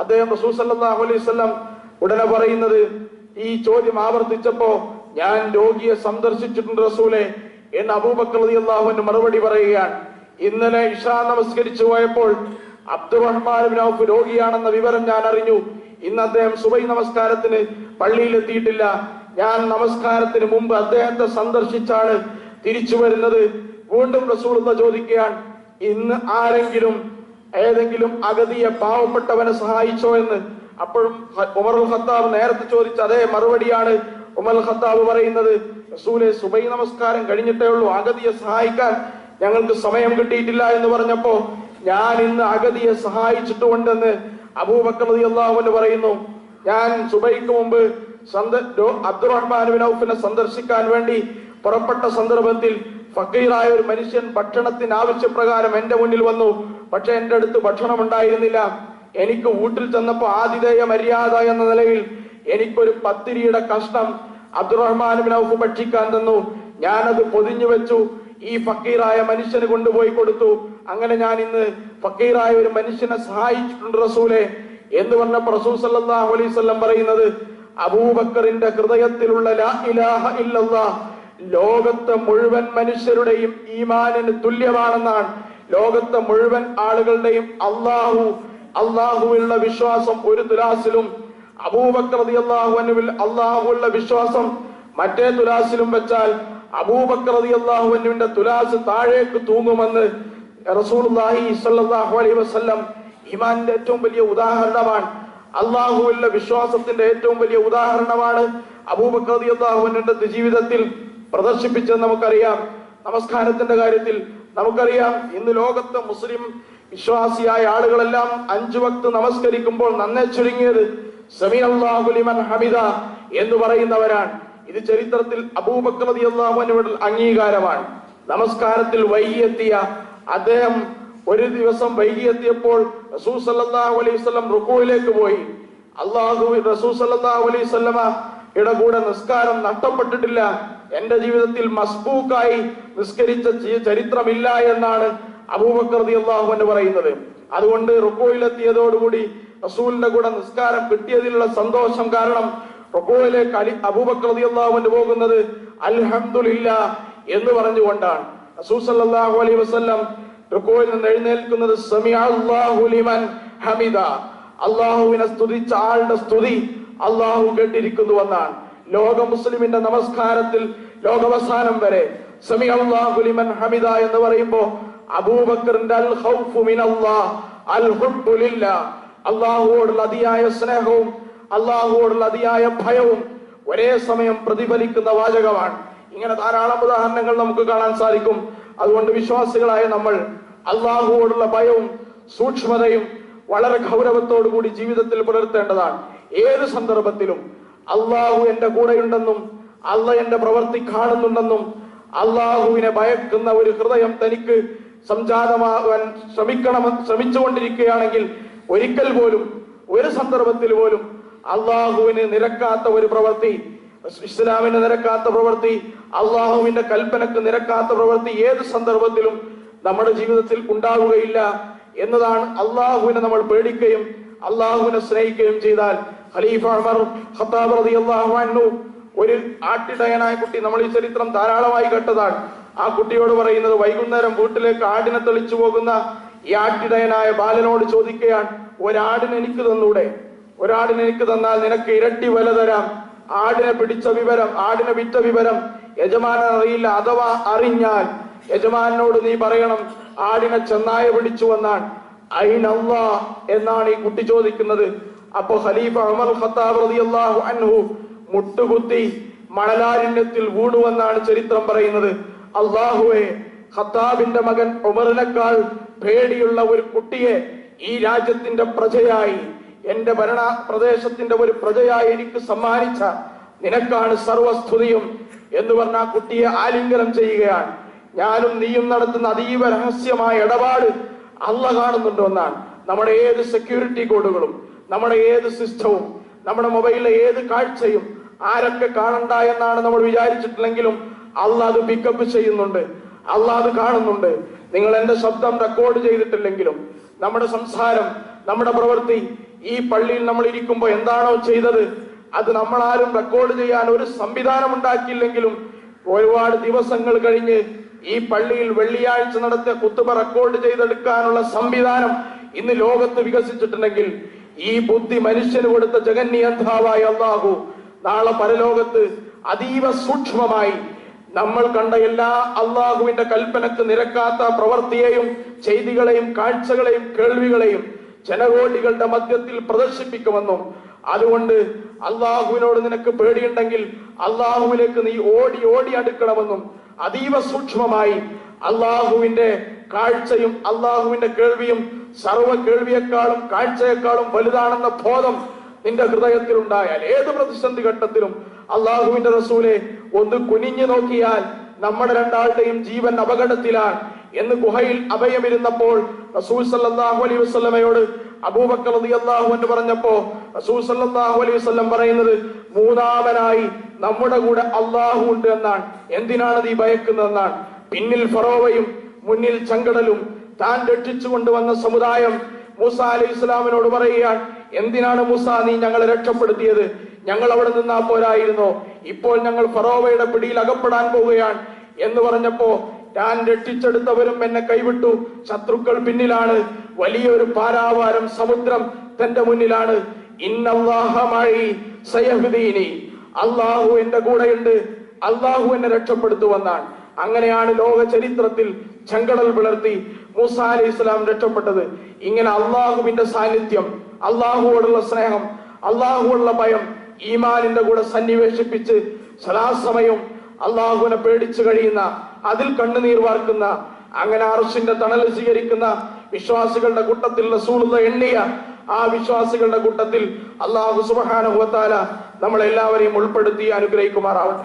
അദ്ദേഹം റസൂൽ സല്ലല്ലാഹു അലൈഹി വസല്ലം ഉടനെ പറയുന്നത്, ഈ ചോദ്യം ആവർത്തിച്ചപ്പോ, ഞാൻ രോഗിയെ സന്ദർശിച്ചിട്ടുണ്ട് റസൂലേ എന്ന് അബൂബക്കർ റളിയല്ലാഹു അൻഹു മറുപടി പറയുകയാണ്. ഇന്നലെ ഇശാ നമസ്കരിച്ചു പോയപ്പോൾ അബ്ദുറഹ്മാൻ ഇബ്നു ഔഫ് രോഗിയാണെന്ന വിവരം ഞാൻ അറിഞ്ഞു. ഇന്ന് അദ്ദേഹം സുബഹി നമസ്കാരത്തിന് പള്ളിയിൽ എത്തിയിട്ടില്ല. ഞാൻ നമസ്കാരത്തിന് മുമ്പ് അദ്ദേഹത്തെ സന്ദർശിച്ചാണ് തിരിച്ചു വരുന്നത്. വീണ്ടും റസൂലുള്ളാഹി ചോദിക്കുകയാണ്, ഇന്ന് ആരെങ്കിലും ഏതെങ്കിലും അഗതിയെ, പാവപ്പെട്ടവനെ സഹായിച്ചോ എന്ന്. അപ്പോഴും ഉമർ ഖത്താബ് നേരത്തെ ചോദിച്ച അതേ മറുപടിയാണ് ഉമർ ഖത്താബ് പറയുന്നത്, റസൂലേ, സുബഹി നമസ്കാരം കഴിഞ്ഞിട്ടേ ഉള്ളൂ, അഗതിയെ സഹായിക്കാൻ ഞങ്ങൾക്ക് സമയം കിട്ടിയിട്ടില്ല എന്ന് പറഞ്ഞപ്പോ, ഞാൻ ഇന്ന് അഗതിയെ സഹായിച്ചിട്ടുണ്ടെന്ന് അബൂബക്കർ റളിയല്ലാഹു അൻഹു പറയുന്നു. ഞാൻ സുബഹിക്ക് മുമ്പ് അബ്ദുറഹ്മാൻ ഇബ്നു ഔഫിനെ സന്ദർശിക്കാൻ വേണ്ടി പുറപ്പെട്ട സന്ദർഭത്തിൽ ഫക്കീറായ ഒരു മനുഷ്യൻ ഭക്ഷണത്തിന് ആവശ്യപ്രകാരം എന്റെ മുന്നിൽ വന്നു. പക്ഷെ എന്റെ അടുത്ത് ഭക്ഷണം ഉണ്ടായിരുന്നില്ല. എനിക്ക് വീട്ടിൽ ചെന്നപ്പോ ആതിഥേയ മര്യാദ എന്ന നിലയിൽ എനിക്കൊരു പത്തിരിയുടെ കഷ്ണം അബ്ദുറഹ്മാൻ ഇബ്നു ഔഫ് ഭക്ഷിക്കാൻ തന്നു. ഞാനത് പൊതിഞ്ഞു വെച്ചു. ഈ ഫക്കീറായ മനുഷ്യന് കൊണ്ടുപോയി കൊടുത്തു. അങ്ങനെ ഞാൻ ഇന്ന് ഫക്കീറായ ഒരു മനുഷ്യനെ സഹായിച്ചിട്ടുണ്ട് റസൂലെ എന്ന് പറഞ്ഞപ്പോൾ റസൂൽ സല്ലല്ലാഹു അലൈഹി വസല്ലം പറയുന്നത്, അബൂബക്കറിന്റെ ഹൃദയത്തിലുള്ള ലാ ഇലാഹ ഇല്ലല്ലാഹ് ലോകത്തെ മുഴുവൻ മനുഷ്യരുടെയും ഈമാനിന് തുല്യമാണെന്നാണ്. ലോകത്തെ മുഴുവൻ ആളുകളുടെയും അള്ളാഹുവിലുള്ള വിശ്വാസം ഒരു തുലാസിലും, അബൂബക്കർ റളിയല്ലാഹു അൻഹുവിൽ അള്ളാഹുവിലുള്ള വിശ്വാസം മറ്റേ തുലാസിലും വെച്ചാൽ അബൂബക്കർ റളിയല്ലാഹു അൻഹുവിന്റെ തുലാസ് താഴേക്ക് തൂങ്ങുമെന്ന് റസൂലുള്ളാഹി സ്വല്ലല്ലാഹു അലൈഹി വസല്ലം ഈമാനിന്റെ ഏറ്റവും വലിയ ഉദാഹരണമാണ്. അള്ളാഹുവിലുള്ള വിശ്വാസത്തിന്റെ ഏറ്റവും വലിയ ഉദാഹരണമാണ് അബൂബക്കർ റളിയല്ലാഹു അൻഹുവിന്റെ ജീവിതത്തിൽ പ്രദർശിപ്പിച്ചത് നമുക്കറിയാം. നമസ്കാരത്തിന്റെ കാര്യത്തിൽ നമുക്കറിയാം, ഇന്ന് ലോകത്തെ മുസ്ലിം വിശ്വാസിയായ ആളുകളെല്ലാം 5 വക്ത് നമസ്കരിക്കുമ്പോൾ നന്നേ ചുരുങ്ങിയത് സമീഅല്ലാഹു ലിമൻ ഹമിദ എന്ന് പറയുന്നവരാണ്. ഇത് ചരിത്രത്തിൽ അബൂബക്കർ റളിയല്ലാഹു അൻഹുവിന്റെ അംഗീകാരമാണ്. നമസ്കാരത്തിൽ വൈകിയെത്തിയ അദ്ദേഹം ഒരു ദിവസം വൈകിയെത്തിയപ്പോൾ റസൂൽ സല്ലല്ലാഹു അലൈഹി വസല്ലം റുകൂയിലേക്ക് പോയി. റസൂൽ സല്ലല്ലാഹു അലൈഹി വസല്ലമയുടെ കൂടെ നിസ്കാരം നഷ്ടപ്പെട്ടിട്ടില്ല, എന്റെ ജീവിതത്തിൽ മസ്ബൂക്കായി നിസ്കരിച്ച ചരിത്രമില്ല എന്നാണ് അബൂബക്കർ റളിയല്ലാഹു അൻഹു പറയുന്നത്. അതുകൊണ്ട് റുകൂയിലെത്തിയതോടുകൂടി റസൂലിന്റെ കൂടെ നിസ്കാരം കിട്ടിയതിലുള്ള സന്തോഷം കാരണം റുകൂയിലേക്ക് അബൂബക്കർ റളിയല്ലാഹു അൻഹു പോകുന്നത് അൽഹംദുലില്ലാഹ് എന്ന് പറഞ്ഞുകൊണ്ടാണ്. റസൂൽ സല്ലല്ലാഹു അലൈഹി വസല്ലം റുകൂയിൽ നിന്ന് എഴുന്നേൽക്കുന്നത് സമിഅല്ലാഹു ലിമൻ ഹമിദ, അള്ളാഹുവിനെ സ്തുതിച്ച ആളുടെ സ്തുതി അള്ളാഹു കേട്ടിരിക്കുന്നുവെന്നാണ്. ലോക മുസ്ലിമിന്റെ നമസ്കാരത്തിൽ ലോകാവസാനം വരെ സമിഅല്ലാഹു ലിമൻ ഹമിദ എന്ന് പറയുമ്പോ അബൂബക്കറിന്റെ അൽ ഖൗഫു മിനല്ലാഹ് അൽ ഹുബ്ബു ലില്ലാഹ്, അള്ളാഹുവോടുള്ള അതിയായ സ്നേഹവും അള്ളാഹുവോടുള്ള അതിയായ ഭയവും ഒരേ സമയം പ്രതിഫലിക്കുന്ന വാചകമാണ്. ഇങ്ങനെ ധാരാളം ഉദാഹരണങ്ങൾ നമുക്ക് കാണാൻ സാധിക്കും. അതുകൊണ്ട് വിശ്വാസികളായ നമ്മൾ അള്ളാഹുവോടുള്ള ഭയവും സൂക്ഷ്മതയും വളരെ ഗൗരവത്തോടു കൂടി ജീവിതത്തിൽ പുലർത്തേണ്ടതാണ്. ഏത് സന്ദർഭത്തിലും അള്ളാഹു എന്റെ കൂടെയുണ്ടെന്നും അള്ളാഹ് എന്റെ പ്രവൃത്തി കാണുന്നുണ്ടെന്നും അള്ളാഹുവിനെ ഭയക്കുന്ന ഒരു ഹൃദയം തനിക്ക് സംജാതമാകാൻ ശ്രമിച്ചുകൊണ്ടിരിക്കുകയാണെങ്കിൽ ഒരിക്കൽ പോലും ഒരു സന്ദർഭത്തിൽ പോലും അള്ളാഹുവിന് നിരക്കാത്ത ഒരു പ്രവൃത്തി, ഇസ്ലാമിന് നിരക്കാത്ത പ്രവൃത്തി, അള്ളാഹുവിന്റെ കൽപ്പനക്ക് നിരക്കാത്ത പ്രവൃത്തി ഏത് സന്ദർഭത്തിലും നമ്മുടെ ജീവിതത്തിൽ ഉണ്ടാവുകയില്ല എന്നതാണ്. അള്ളാഹുവിനെ നമ്മൾ പേടിക്കുകയും അള്ളാഹുവിനെ സ്നേഹിക്കുകയും ചെയ്താൽ, ഖലീഫ ഉമർ ഖത്താബ് റളിയല്ലാഹു അൻഹു ഒരു ആട്ടിടയനായ കുട്ടി, നമ്മൾ ഈ ചരിത്രം ധാരാളമായി കേട്ടതാണ്. ആ കുട്ടിയോട് പറയുന്നത്, വൈകുന്നേരം വീട്ടിലേക്ക് ആടിനെ തെളിച്ചു പോകുന്ന ഈ ആട്ടിടയനായ ബാലനോട് ചോദിക്കുകയാണ്, ഒരാടിനെ എനിക്ക് തന്നൂടെ? ഒരാടിനെ എനിക്ക് തന്നാൽ നിനക്ക് ഇരട്ടി വില തരാം. ആടിനെ പിടിച്ച വിവരം, ആടിനെ വിറ്റ വിവരം യജമാനൻ അറിയില്ല, അഥവാ അറിഞ്ഞാൽ യജമാനോട് നീ പറയണം ആടിനെ ചെന്നായ പിടിച്ചു എന്നാണ്. ഐനല്ലാ എന്നാണ് ഈ കുട്ടി ചോദിക്കുന്നത്. അപ്പൊ ഖലീഫ ഉമർ ഖത്താബ് റളിയല്ലാഹു അൻഹു മുട്ടുകുത്തി മണലാരണ്യത്തിൽ വീണുവെന്നാണ് ചരിത്രം പറയുന്നത്. അള്ളാഹുവേ, ഖത്താബിന്റെ മകൻ ഉമറിനേക്കാൾ പേടിയുള്ള ഒരു കുട്ടിയെ ഈ രാജ്യത്തിന്റെ പ്രജയായി, എന്റെ ഭരണ പ്രദേശത്തിന്റെ ഒരു പ്രജയായി എനിക്ക് സമ്മാനിച്ച നിനക്കാണ് സർവസ്തുതിയും എന്ന് പറഞ്ഞ ആ കുട്ടിയെ ആലിംഗനം ചെയ്യുകയാണ്. ഞാനും നീയും നടത്തുന്ന അതീവ രഹസ്യമായ ഇടപാട് അള്ളാഹ് കാണുന്നുണ്ടോ എന്നാണ്. നമ്മുടെ ഏത് സെക്യൂരിറ്റി കോഡുകളും, നമ്മുടെ ഏത് സിസ്റ്റവും, നമ്മുടെ മൊബൈലിലെ ഏത് കാഴ്ചയും ആരൊക്കെ കാണണ്ട എന്നാണ് നമ്മൾ വിചാരിച്ചിട്ടില്ലെങ്കിലും അള്ളാഹ് അത് പിക്കപ്പ് ചെയ്യുന്നുണ്ട്, അള്ളാഹ് അത് കാണുന്നുണ്ട്. നിങ്ങൾ എന്റെ ശബ്ദം റെക്കോർഡ് ചെയ്തിട്ടില്ലെങ്കിലും നമ്മുടെ സംസാരം, നമ്മുടെ പ്രവൃത്തി, ഈ പള്ളിയിൽ നമ്മൾ ഇരിക്കുമ്പോൾ എന്താണോ ചെയ്തത് അത് നമ്മളാരും റെക്കോർഡ് ചെയ്യാൻ ഒരു സംവിധാനം ഉണ്ടാക്കിയില്ലെങ്കിലും ഒരുപാട് ദിവസങ്ങൾ കഴിഞ്ഞ് ഈ പള്ളിയിൽ വെള്ളിയാഴ്ച നടത്തിയ ഖുത്ബ റെക്കോർഡ് ചെയ്തെടുക്കാനുള്ള സംവിധാനം ഇന്ന് ലോകത്ത് വികസിച്ചിട്ടുണ്ടെങ്കിൽ ഈ ബുദ്ധി മനുഷ്യന് കൊടുത്ത ജഗന്നിയന്താവായ അല്ലാഹു നാളെ പരലോകത്ത് അതീവ സൂക്ഷ്മമായി നമ്മൾ കണ്ട എല്ലാ അള്ളാഹുവിന്റെ കൽപ്പനക്ക് നിരക്കാത്ത പ്രവൃത്തിയെയും ചെയ്തികളെയും കാഴ്ചകളെയും കേൾവികളെയും ജനകോടികളുടെ മധ്യത്തിൽ പ്രദർശിപ്പിക്കുമെന്നും, അതുകൊണ്ട് അള്ളാഹുവിനോട് നിനക്ക് പേടിയുണ്ടെങ്കിൽ അള്ളാഹുവിലേക്ക് നീ ഓടി ഓടി അടുക്കണമെന്നും അതീവ സൂക്ഷ്മമായി അള്ളാഹുവിന്റെ കാഴ്ചയും അള്ളാഹുവിന്റെ കേൾവിയും സർവ്വ കേൾവിയെക്കാളും കാഴ്ചയെക്കാളും വലുതാണെന്ന ബോധം നിന്റെ ഹൃദയത്തിൽ ഉണ്ടായാൽ ഏത് പ്രതിസന്ധി ഘട്ടത്തിലും അള്ളാഹുവിന്റെ റസൂലെ ഒന്ന് കുനിഞ്ഞു നോക്കിയാൽ നമ്മുടെ രണ്ടാളുടെയും ജീവൻ അപകടത്തിലാണ് എന്ന് ഗുഹയിൽ അഭയമിരുന്നപ്പോൾ റസൂൽ സല്ലല്ലാഹു അലൈഹി വസല്ലമയോട് അബൂബക്കർ റളിയല്ലാഹു അൻഹു പറഞ്ഞപ്പോ റസൂൽ സല്ലല്ലാഹു അലൈഹി വസല്ലം പറയുന്നത്, മൂന്നാമനായി നമ്മുടെ കൂടെ അള്ളാഹു ഉണ്ട് എന്നാണ്. എന്തിനാണ് നീ ഭയക്കുന്നതെന്നാണ്. പിന്നിൽ ഫറോവയും മുന്നിൽ ചെങ്കടലും താൻ രക്ഷിച്ചു കൊണ്ടുവന്ന സമുദായം മൂസ അലൈഹി ഇസ്ലാമിനോട് പറയുകയാണ്, എന്തിനാണ് മൂസ നീ ഞങ്ങളെ രക്ഷപ്പെടുത്തിയത്? ഞങ്ങൾ അവിടെ നിന്നാ പോരായിരുന്നോ? ഇപ്പോൾ ഞങ്ങൾ ഫറോവയുടെ പിടിയിൽ അകപ്പെടാൻ പോവുകയാണ് എന്ന് പറഞ്ഞപ്പോ, ഞാൻ രക്ഷിച്ചെടുത്തവരും എന്നെ കൈവിട്ടു, ശത്രുക്കൾ പിന്നിലാണ്, വലിയൊരു പാരാവാരം സമുദ്രം തന്റെ മുന്നിലാണ്. ഇന്നല്ലാഹ മഈ സയഹ്ദീനി, അള്ളാഹു എന്റെ കൂടെയുണ്ട്, അള്ളാഹു എന്നെ രക്ഷപ്പെടുത്തുവെന്നാണ്. അങ്ങനെയാണ് ലോക ചരിത്രത്തിൽ ചെങ്കടൽ പിളർത്തി മൂസ അലൈഹി ഇസ്ലാം രക്ഷപ്പെട്ടത്. ഇങ്ങനെ അള്ളാഹുവിന്റെ സാന്നിധ്യം, അള്ളാഹുവോടുള്ള സ്നേഹം, അള്ളാഹുവോടുള്ള ഭയം ഈമാനിന്റെ കൂടെ സന്നിവേശിപ്പിച്ച് സദാസമയം അള്ളാഹുവിനെ പേടിച്ചു കഴിയുന്ന, അതിൽ കണ്ണുനീർ വാർക്കുന്ന, അങ്ങനെ അർശിന്റെ തണൽ സ്വീകരിക്കുന്ന വിശ്വാസികളുടെ കൂട്ടത്തിൽ റസൂലുള്ളാഹി എണ്ണിയ ആ വിശ്വാസികളുടെ കൂട്ടത്തിൽ അള്ളാഹു സുബ്ഹാനഹു വ തആല നമ്മളെല്ലാവരെയും ഉൾപ്പെടുത്തി അനുഗ്രഹിക്കുമാറാവട്ടെ.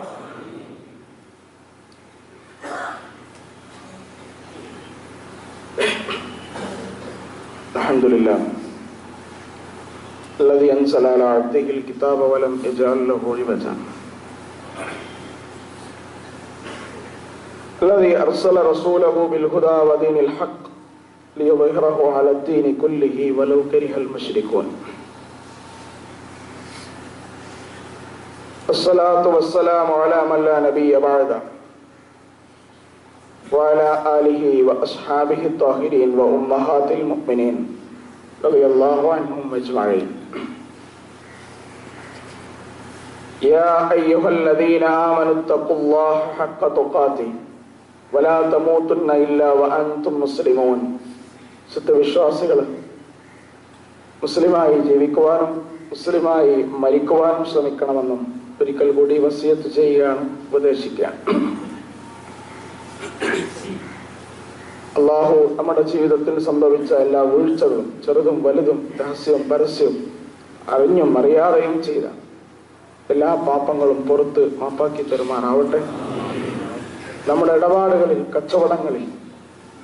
അൽഹംദുലില്ലാഹ് الذي أنزل على عبده الكتاب ولم يجعل له عوجا الذي أرسل رسوله بالهدى ودين الحق ليظهره على الدين كله ولو كره المشركون. الصلاة والسلام على من لا نبي بعده وعلى آله وأصحابه الطاهرين وأمهات المؤمنين رضي الله عنهم أجمعين. يا أيها الذين آمنوا اتقوا الله حق تقاته ولا تموتن إلا وأنتم مسلمون. സത്യവിശ്വാസികൾ മുസ്ലിമായി ജീവിക്കുവാനും മുസ്ലിമായി മരിക്കുവാനും ശ്രമിക്കണമെന്നും ഒരിക്കൽ കൂടി വസിയത്ത് ചെയ്യുകയാണ്, ഉപദേശിക്കുകയാണ്. അള്ളാഹു നമ്മുടെ ജീവിതത്തിൽ സംഭവിച്ച എല്ലാ വീഴ്ചകളും, ചെറുതും വലുതും, രഹസ്യവും പരസ്യവും, അറിഞ്ഞും അറിയാതെയും ചെയ്ത എല്ലാ പാപങ്ങളും പുറത്ത് മാപ്പാക്കി തരുമാറാവട്ടെ. നമ്മുടെ ഇടപാടുകളിൽ, കച്ചവടങ്ങളിൽ,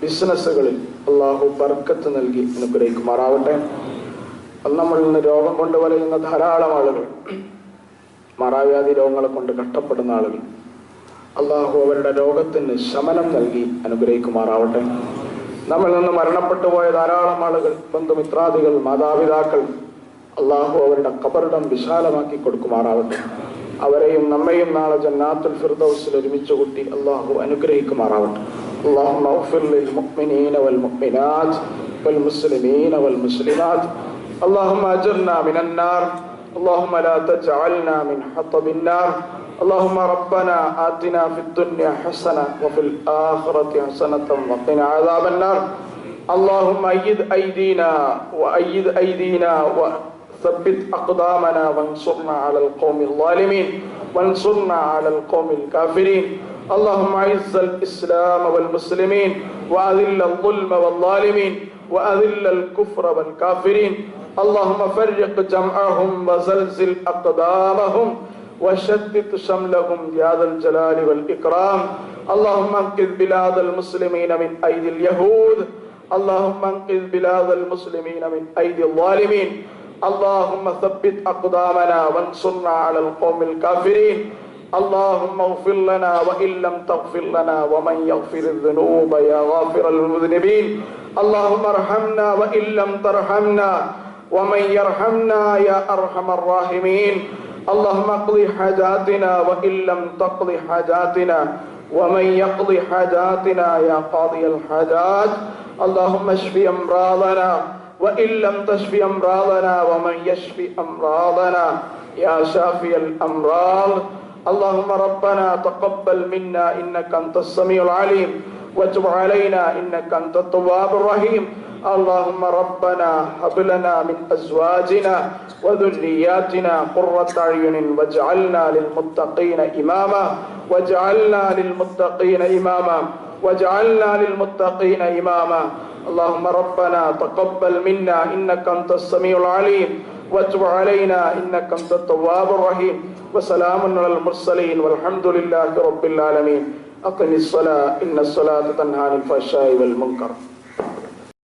ബിസിനസ്സുകളിൽ അള്ളാഹു ബർക്കത്ത് നൽകി അനുഗ്രഹിക്കുമാറാവട്ടെ. അത് നമ്മളിൽ നിന്ന് രോഗം കൊണ്ട് വലയുന്ന ധാരാളം ആളുകൾ, മാറാവ്യാധി രോഗങ്ങളെ കൊണ്ട് കഷ്ടപ്പെടുന്ന ആളുകൾ, അള്ളാഹു അവരുടെ രോഗത്തിന് ശമനം നൽകി അനുഗ്രഹിക്കുമാറാവട്ടെ. നമ്മിൽ നിന്ന് മരണപ്പെട്ടു പോയ ധാരാളം ആളുകൾ, ബന്ധുമിത്രാദികൾ, മാതാപിതാക്കൾ, അള്ളാഹു അവരുടെ ഖബറിടം വിശാലമാക്കി കൊടുക്കുമാറാവട്ടെ. അവരെയും നമ്മയും നാളെ ജന്നാത്തുൽ ഫിർദൗസിൽ ഒരുമിച്ച് കൂട്ടി അള്ളാഹു അനുഗ്രഹിക്കുമാറാവട്ടെ. اللهم اغفر للمؤمنين والمؤمنات والمسلمين والمسلمات. اللهم اجرنا من النار. اللهم لا تجعلنا من حطب النار. اللهم ربنا آتنا في الدنيا حسنة وفي الآخرة حسنة وقنا عذاب النار. اللهم أيد أيدينا وأيد أيدينا وثبت أقدامنا وانصرنا على القوم الظالمين وانصرنا على القوم الكافرين. اللهم أعز الإسلام والمسلمين وأذل الظلم والظالمين وأذل الكفر والكافرين. اللهم فرق جمعهم وزلزل أقدامهم وشتت شملهم يا ذا الجلال والإكرام. اللهم انقذ بلاد المسلمين من أيدي اليهود. اللهم انقذ بلاد المسلمين من أيدي الظالمين. اللهم ثبت أقدامنا وانصرنا على القوم الكافرين. اللهم اغفر لنا وإن لم تغفر لنا ومن يغفر الذنوب يا غافر المذنبين. اللهم ارحمنا وإن لم ترحمنا ومن يرحمنا يا أرحم الراحمين. اللهم اقض حاجاتنا وإن لم تقض حاجاتنا ومن يقض حاجاتنا يا قاضي الحاجات. اللهم اشف أمراضنا وإن لم تشف أمراضنا ومن يشف أمراضنا يا شافي الأمراض. اللهم ربنا تقبل منا إنك أنت السميع العليم وتب علينا إنك أنت التواب الرحيم. اللهم ربنا هب لنا من أزواجنا وذرياتنا قرة أعين واجعلنا للمتقين إماما واجعلنا للمتقين إماما واجعلنا للمتقين إماما. اللهم ربنا تقبل منا إنك أنت السميع العليم وتب علينا إنك أنت التواب الرحيم. وسلام على المرسلين والحمد لله رب العالمين. أقم الصلاة إن الصلاة تنهى عن الفحشاء والمنكر.